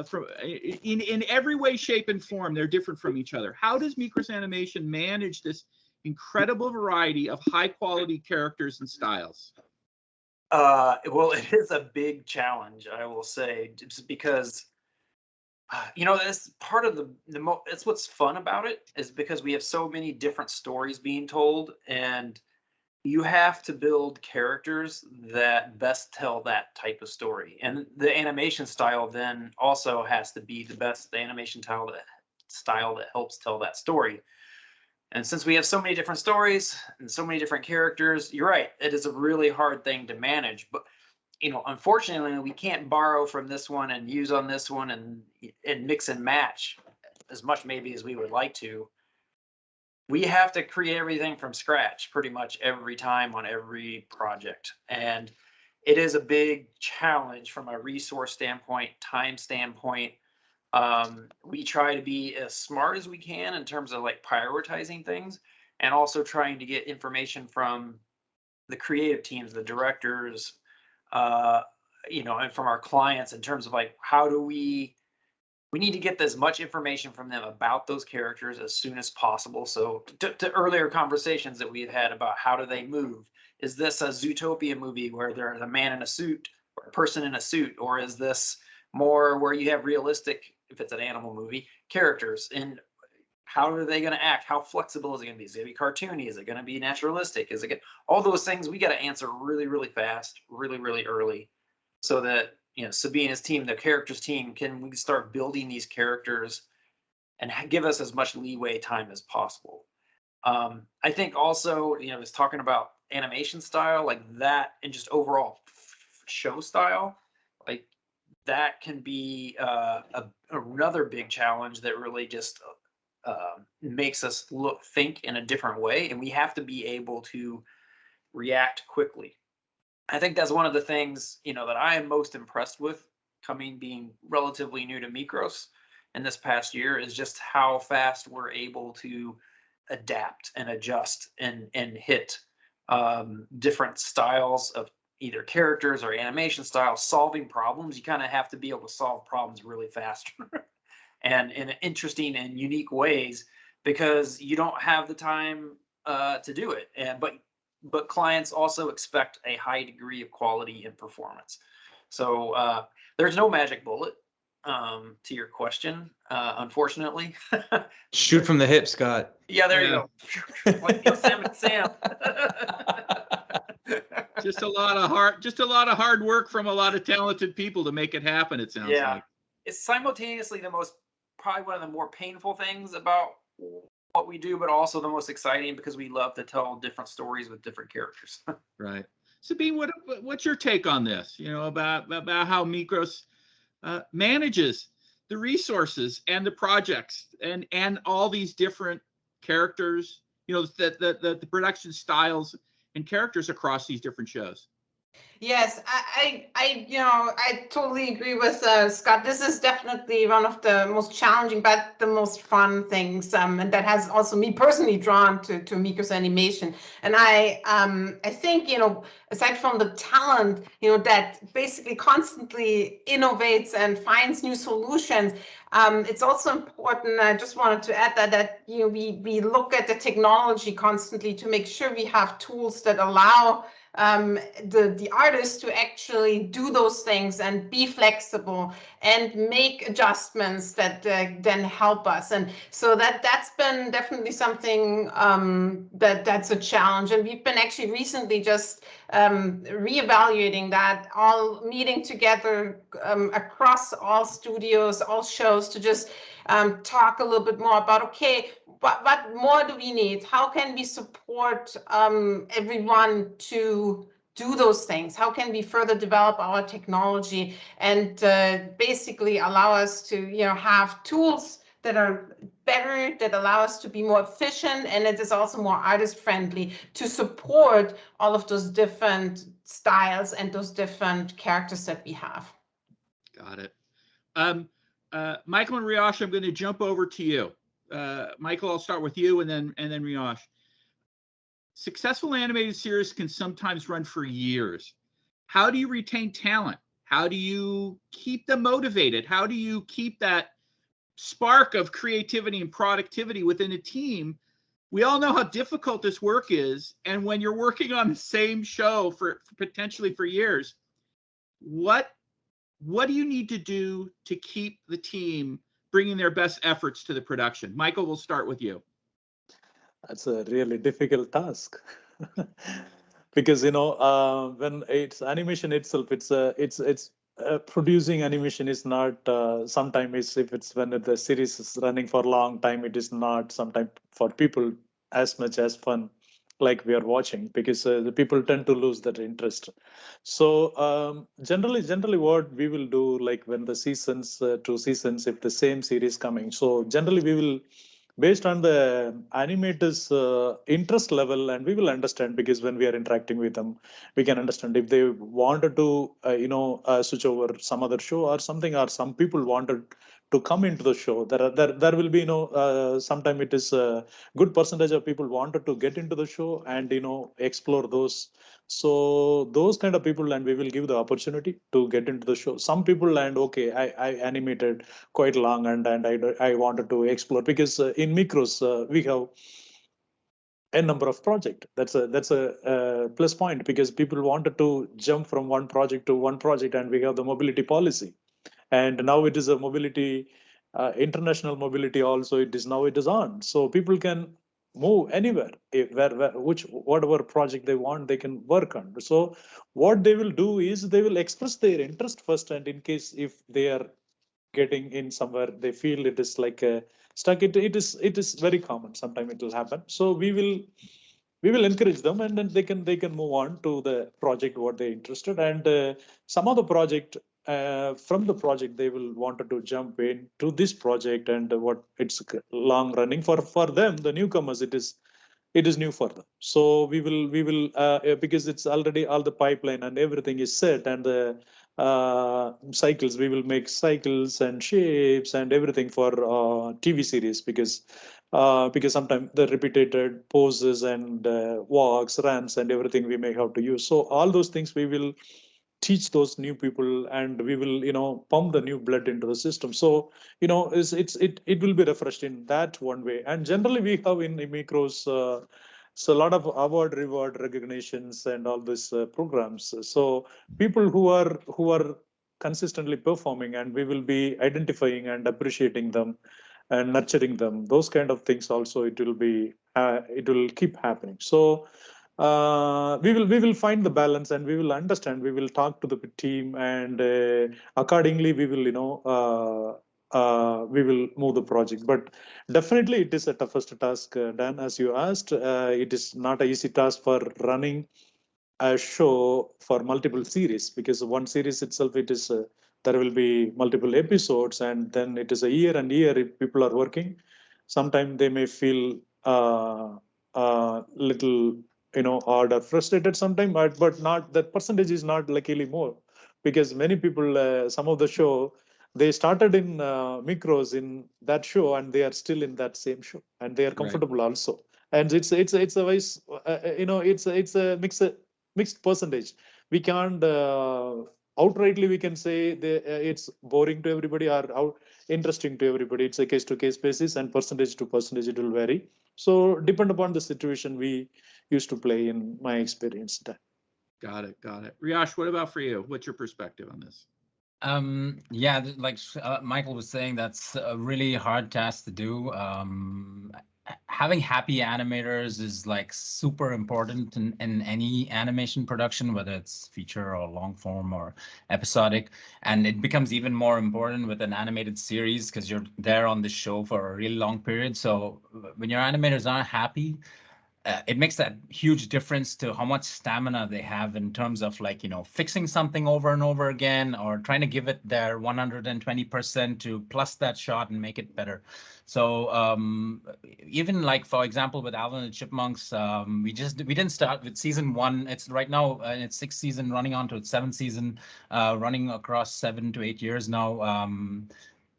from in every way, shape, and form. They're different from each other. How does Mikros Animation manage this incredible variety of high quality characters and styles? Well, it is a big challenge, I will say, just because You know, that's part of it's what's fun about it, is because we have so many different stories being told, and you have to build characters that best tell that type of story. And the animation style then also has to be the animation style that helps tell that story. And since we have so many different stories and so many different characters, you're right, it is a really hard thing to manage. But you know, unfortunately, we can't borrow from this one and use on this one and mix and match as much maybe as we would like to. We have to create everything from scratch pretty much every time on every project. And it is a big challenge from a resource standpoint, time standpoint. We try to be as smart as we can in terms of like prioritizing things, and also trying to get information from the creative teams, the directors, you know, and from our clients in terms of like, how do we need to get as much information from them about those characters as soon as possible. So to earlier conversations that we've had about how do they move, is this a Zootopia movie where there's a man in a suit or a person in a suit, or is this more where you have realistic, if it's an animal movie, characters, and how are they going to act? How flexible is it going to be? Is it going to be cartoony? Is it going to be naturalistic? Is it going all those things we got to answer really, really fast, really, really early, so that, you know, Sabine's team, the characters team, we start building these characters and give us as much leeway time as possible. I think also, you know, was talking about animation style like that, and just overall show style, like that can be another big challenge that really just makes us think in a different way, and we have to be able to react quickly. I think that's one of the things, you know, that I am most impressed with being relatively new to Mikros in this past year, is just how fast we're able to adapt and adjust and hit different styles of either characters or animation styles, solving problems. You kind of have to be able to solve problems really fast and in interesting and unique ways, because you don't have the time to do it. But clients also expect a high degree of quality and performance. So there's no magic bullet to your question, unfortunately. Shoot from the hip, Scott. Yeah, there you go. Like Yosemite Sam. Just a lot of hard work from a lot of talented people to make it happen, it sounds like. It's simultaneously probably one of the more painful things about what we do, but also the most exciting, because we love to tell different stories with different characters. Right. Sabine, what's your take on this? You know, about how Mikros manages the resources and the projects and all these different characters, you know, the production styles and characters across these different shows. Yes, I totally agree with Scott. This is definitely one of the most challenging, but the most fun things, and that has also me personally drawn to Mikros Animation. And I think, you know, aside from the talent, you know, that basically constantly innovates and finds new solutions, it's also important. I just wanted to add that you know, we look at the technology constantly to make sure we have tools that allow the artists to actually do those things and be flexible and make adjustments that then help us. And so that's been definitely something that's a challenge. And we've been actually recently just reevaluating that, all meeting together across all studios, all shows, to just talk a little bit more about, okay, what more do we need? How can we support everyone to do those things? How can we further develop our technology and basically allow us to, you know, have tools that are better, that allow us to be more efficient, and it is also more artist friendly to support all of those different styles and those different characters that we have. Got it. Michael and Riash, I'm going to jump over to you. Michael, I'll start with you, and then Riash. Successful animated series can sometimes run for years. How do you retain talent? How do you keep them motivated? How do you keep that spark of creativity and productivity within a team? We all know how difficult this work is, and when you're working on the same show for potentially for years, what what do you need to do to keep the team bringing their best efforts to the production? Michael, we'll start with you. That's a really difficult task. Because when it's animation itself, it's producing animation is not sometimes if it's when the series is running for a long time, it is not sometimes for people as much as fun like we are watching, because the people tend to lose that interest. So generally what we will do, like when the seasons 2 seasons, if the same series coming, so generally we will, based on the animators interest level, and we will understand, because when we are interacting with them, we can understand if they wanted to switch over some other show or something, or some people wanted to come into the show. There will be sometime it is a good percentage of people wanted to get into the show and explore those. So those kind of people, and we will give the opportunity to get into the show. Some people, and okay, I animated quite long, and I wanted to explore, because in Mikros we have a number of projects. That's a plus point, because people wanted to jump from one project to one project, and we have the mobility policy, and now it is a mobility, international mobility also. It is on, so people can move anywhere, whatever project they want, they can work on. So what they will do is they will express their interest first, and in case if they are getting in somewhere, they feel it is like stuck, it is very common, sometimes it will happen. So we will encourage them, and then they can move on to the project what they're interested. And some of the project, from the project they will wanted to jump in to this project, and what it's long running for them, the newcomers, it is new for them. So we will because it's already all the pipeline and everything is set, and the cycles, we will make cycles and shapes and everything for TV series, because sometimes the repeated poses and walks, runs, and everything we may have to use. So all those things we will teach those new people, and we will pump the new blood into the system. So it will be refreshed in that one way. And generally we have in Mikros so a lot of award reward recognitions and all these programs. So people who are consistently performing, and we will be identifying and appreciating them and nurturing them, those kind of things also, it will keep happening. So we will find the balance, and we will understand, we will talk to the team, and accordingly we will we will move the project. But definitely it is a toughest task, Dan, as you asked. It is not an easy task for running a show for multiple series, because one series itself, it is there will be multiple episodes, and then it is a year and year if people are working. Sometimes they may feel little odd or frustrated sometimes, but not that percentage is not luckily more, because many people, some of the show, they started in Mikros in that show, and they are still in that same show, and they are comfortable also. And it's a vice, it's a mixed percentage. We can't outrightly we can say it's boring to everybody or interesting to everybody. It's a case to case basis, and percentage to percentage it will vary. So depend upon the situation we used to play, in my experience. Got it. Riyash, what about for you? What's your perspective on this? Yeah, like Michael was saying, that's a really hard task to do. Having happy animators is like super important in any animation production, whether it's feature or long form or episodic. And it becomes even more important with an animated series, because you're there on the show for a really long period. So when your animators aren't happy, it makes that huge difference to how much stamina they have in terms of, like, fixing something over and over again, or trying to give it their 120% to plus that shot and make it better. So even like, for example, with Alvin and Chipmunks, we didn't start with season 1. It's right now in its 6th season, running on to its 7th season, running across 7 to 8 years now.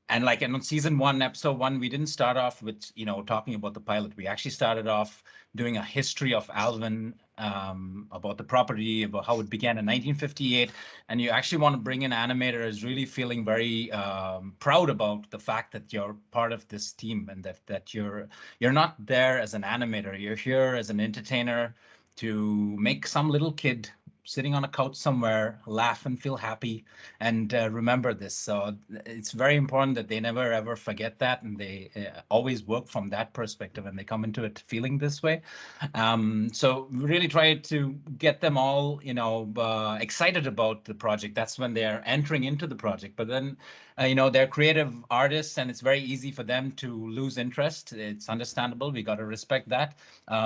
And like in season 1, episode 1, we didn't start off with, talking about the pilot. We actually started off doing a history of Alvin, about the property, about how it began in 1958. And you actually want to bring an animator is really feeling very proud about the fact that you're part of this team, and that you're not there as an animator. You're here as an entertainer to make some little kid sitting on a couch somewhere, laugh and feel happy, and remember this. So it's very important that they never ever forget that, and they always work from that perspective, and they come into it feeling this way. So we really try to get them all, excited about the project. That's when they're entering into the project. But then, they're creative artists, and it's very easy for them to lose interest. It's understandable. We got to respect that.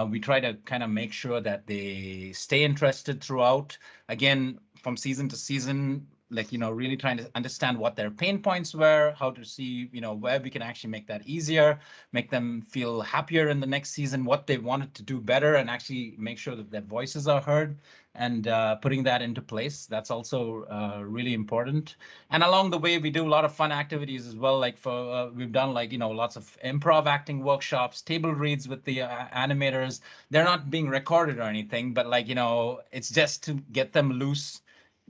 We try to kind of make sure that they stay interested throughout. Again, from season to season, really trying to understand what their pain points were, how to see, where we can actually make that easier, make them feel happier in the next season, what they wanted to do better, and actually make sure that their voices are heard, and putting that into place. That's also really important. And along the way, we do a lot of fun activities as well. Like we've done lots of improv acting workshops, table reads with the animators. They're not being recorded or anything, but it's just to get them loose,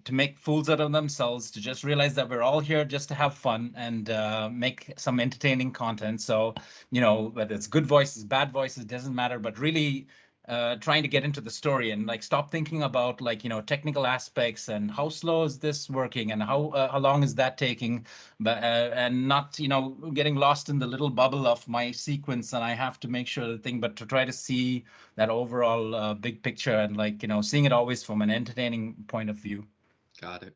to make fools out of themselves, to just realize that we're all here just to have fun and make some entertaining content. So, whether it's good voices, bad voices, doesn't matter, but really trying to get into the story and stop thinking about technical aspects and how slow is this working and how long is that taking, but and not getting lost in the little bubble of my sequence and I have to make sure the thing, but to try to see that overall big picture and seeing it always from an entertaining point of view. Got it.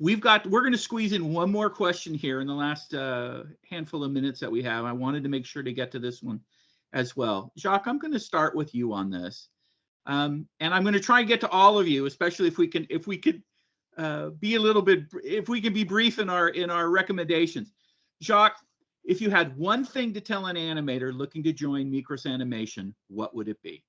We're going to squeeze in one more question here in the last handful of minutes that we have. I wanted to make sure to get to this one as well. Jacques, I'm going to start with you on this. And I'm going to try and get to all of you, especially if we could be a little bit, if we can be brief in our recommendations. Jacques, if you had one thing to tell an animator looking to join Mikros Animation, what would it be?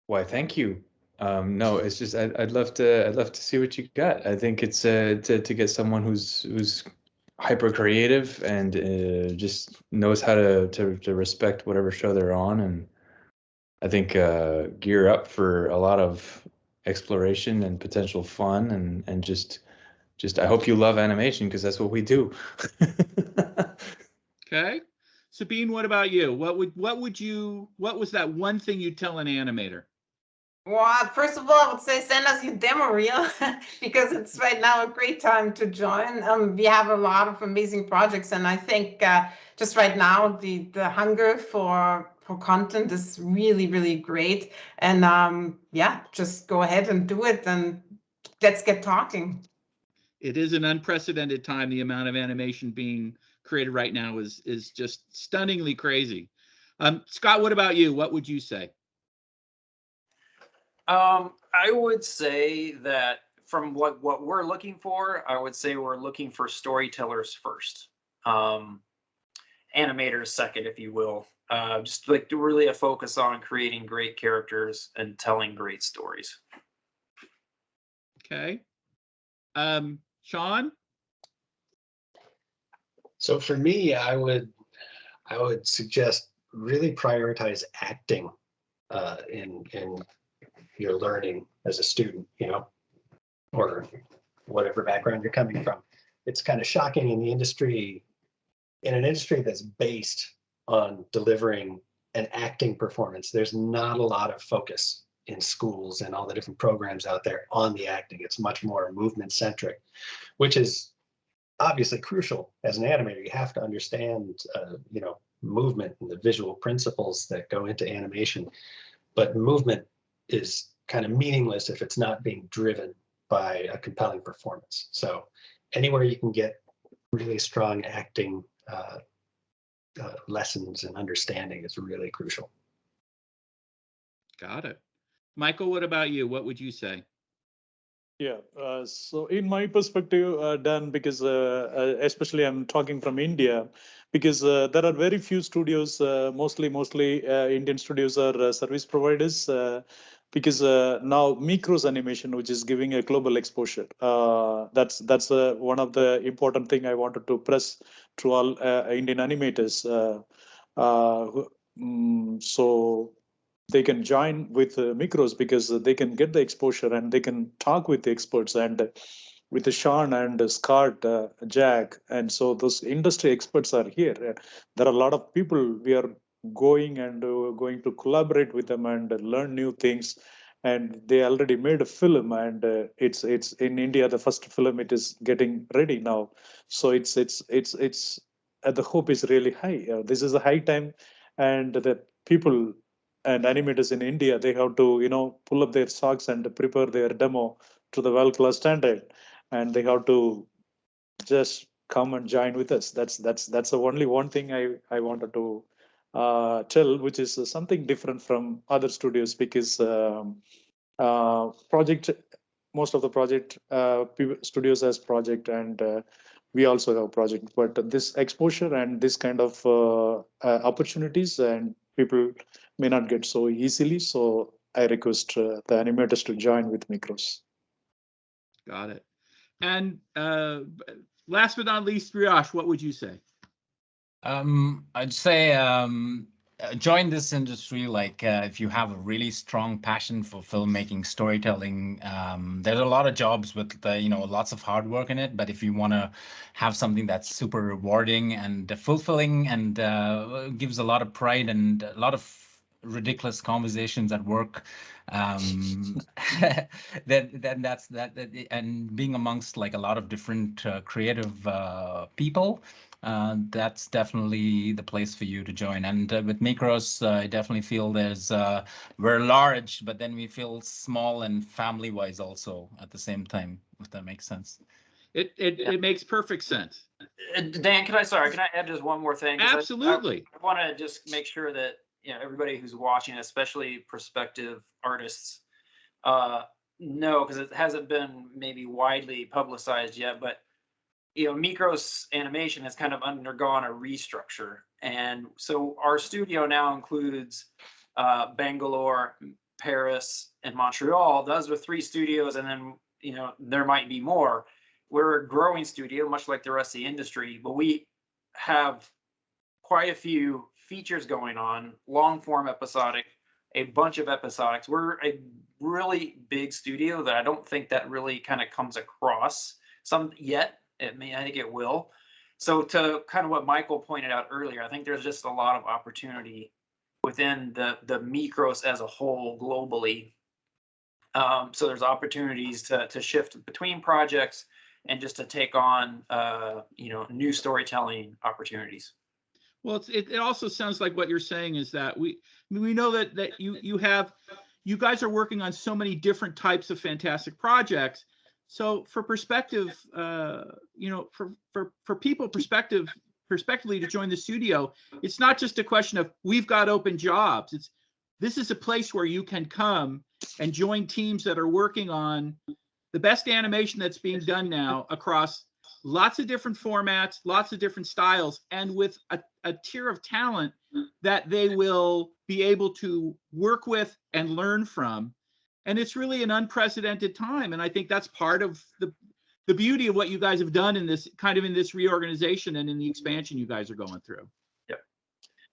Why, thank you. No, it's just I'd love to see what you got. I think it's to get someone who's hyper creative and just knows how to respect whatever show they're on, and I think gear up for a lot of exploration and potential fun, and just I hope you love animation, because that's what we do. Okay. Sabine, what about you? What was that one thing you'd tell an animator? Well, first of all, I would say send us your demo reel because it's right now a great time to join. We have a lot of amazing projects, and I think just right now the hunger for content is really, really great. And yeah, just go ahead and do it, and let's get talking. It is an unprecedented time. The amount of animation being created right now is just stunningly crazy. Scott, what about you? What would you say? I would say that from what we're looking for, I would say we're looking for storytellers first, animators second, if you will. Just to really a focus on creating great characters and telling great stories. Okay. Sean? So for me, I would suggest really prioritize acting in your learning as a student, or whatever background you're coming from. It's kind of shocking in an industry that's based on delivering an acting performance. There's not a lot of focus in schools and all the different programs out there on the acting. It's much more movement centric, which is obviously crucial as an animator. You have to understand, movement and the visual principles that go into animation, but movement is kind of meaningless if it's not being driven by a compelling performance. So anywhere you can get really strong acting lessons and understanding is really crucial. Got it. Michael, what about you? What would you say? Yeah, so in my perspective, Dan, because especially I'm talking from India, because there are very few studios, mostly Indian studios are service providers, because now Mikros Animation, which is giving a global exposure, that's one of the important thing I wanted to press to all Indian animators. So they can join with Mikros because they can get the exposure and they can talk with the experts and with Sean and Scott, Jack, and so those industry experts are here. There are a lot of people we are going and going to collaborate with them and learn new things. And they already made a film, and it's in India, the first film. It is getting ready now, so it's the hope is really high. This is a high time, and the people and animators in India, they have to pull up their socks and prepare their demo to the world-class standard, and they have to just come and join with us. That's the only one thing I wanted to tell, which is something different from other studios, because project most of the project studios has project, and we also have project, but this exposure and this kind of opportunities and people may not get so easily. So I request the animators to join with Mikros. Got it. And last but not least, Riyash, what would you say? I'd say join this industry, like if you have a really strong passion for filmmaking, storytelling. There's a lot of jobs with lots of hard work in it, but if you want to have something that's super rewarding and fulfilling and gives a lot of pride and a lot of ridiculous conversations at work, then that's that. And being amongst like a lot of different creative people, that's definitely the place for you to join. And with Mikros, I definitely feel we're large, but then we feel small and family-wise also at the same time, if that makes sense. It makes perfect sense. Dan, can I add just one more thing? Absolutely. I want to just make sure that everybody who's watching, especially prospective artists, know, because it hasn't been maybe widely publicized yet, but Mikros Animation has kind of undergone a restructure, and so our studio now includes Bangalore, Paris, and Montreal. Those are 3 studios, and then there might be more. We're a growing studio, much like the rest of the industry, but we have quite a few features going on, long form episodic, a bunch of episodics. We're a really big studio that I don't think that really kind of comes across some yet. I think it will. So to kind of what Michael pointed out earlier, I think there's just a lot of opportunity within the Mikros as a whole globally. So there's opportunities to shift between projects and just to take on new storytelling opportunities. Well, it also sounds like what you're saying is that we know that you guys are working on so many different types of fantastic projects. So for perspective, for people prospectively to join the studio, it's not just a question of we've got open jobs. This is a place where you can come and join teams that are working on the best animation that's being done now across lots of different formats, lots of different styles, and with a tier of talent that they will be able to work with and learn from. And it's really an unprecedented time. And I think that's part of the beauty of what you guys have done in this reorganization and in the expansion you guys are going through. Yep.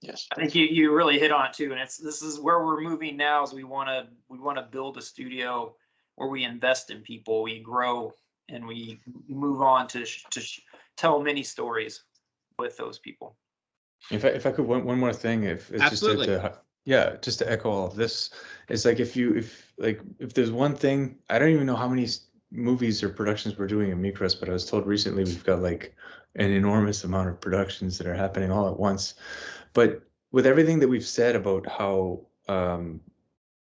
Yes. I think you really hit on it too. And this is where we're moving now, is we want to build a studio where we invest in people, we grow, and we move on to tell many stories with those people. If I could, one more thing, if it's Absolutely. just to echo all of this, it's like if there's one thing, I don't even know how many movies or productions we're doing in Mikros, but I was told recently we've got like an enormous amount of productions that are happening all at once. But with everything that we've said about how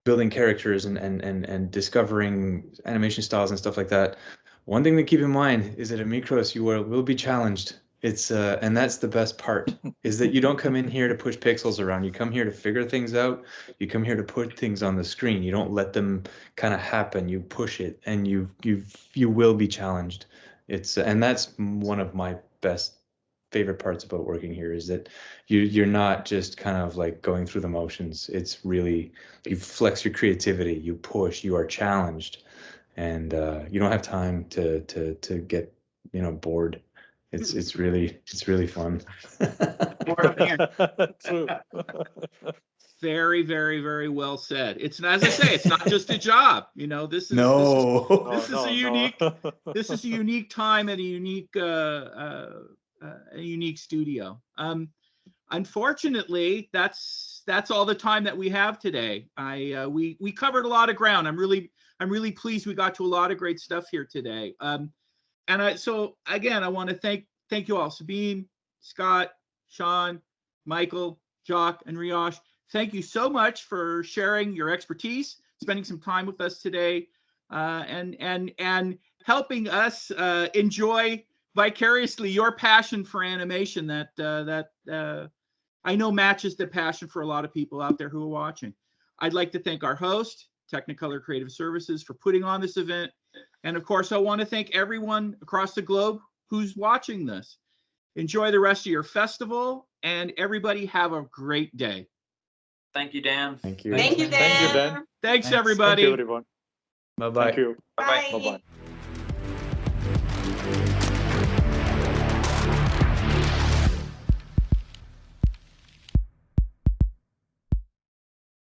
building characters and discovering animation styles and stuff like that, one thing to keep in mind is that at Mikros you will be challenged. It's and that's the best part, is that you don't come in here to push pixels around. You come here to figure things out. You come here to put things on the screen. You don't let them kind of happen. You push it, and you will be challenged. It's and that's one of my favorite parts about working here, is that you're not just kind of like going through the motions. It's really, you flex your creativity, you push, you are challenged, and you don't have time to get bored. It's really fun. True. Very, very, very well said. It's, as I say, it's not just a job. This is No. this is a unique time and a unique studio. unfortunately, that's all the time that we have today. We covered a lot of ground. I'm really pleased we got to a lot of great stuff here today. So again, I want to thank you all, Sabine, Scott, Sean, Michael, Jacques, and Riash. Thank you so much for sharing your expertise, spending some time with us today, and helping us enjoy vicariously your passion for animation that I know matches the passion for a lot of people out there who are watching. I'd like to thank our host, Technicolor Creative Services, for putting on this event. And of course, I want to thank everyone across the globe who's watching this. Enjoy the rest of your festival, and everybody have a great day. Thank you, Dan. Thank you. Thank you, Dan. Thank you, Dan. Thanks, Thanks. everybody. Thank you, everyone. Bye-bye. Thank you. Bye-bye. Bye. Bye-bye.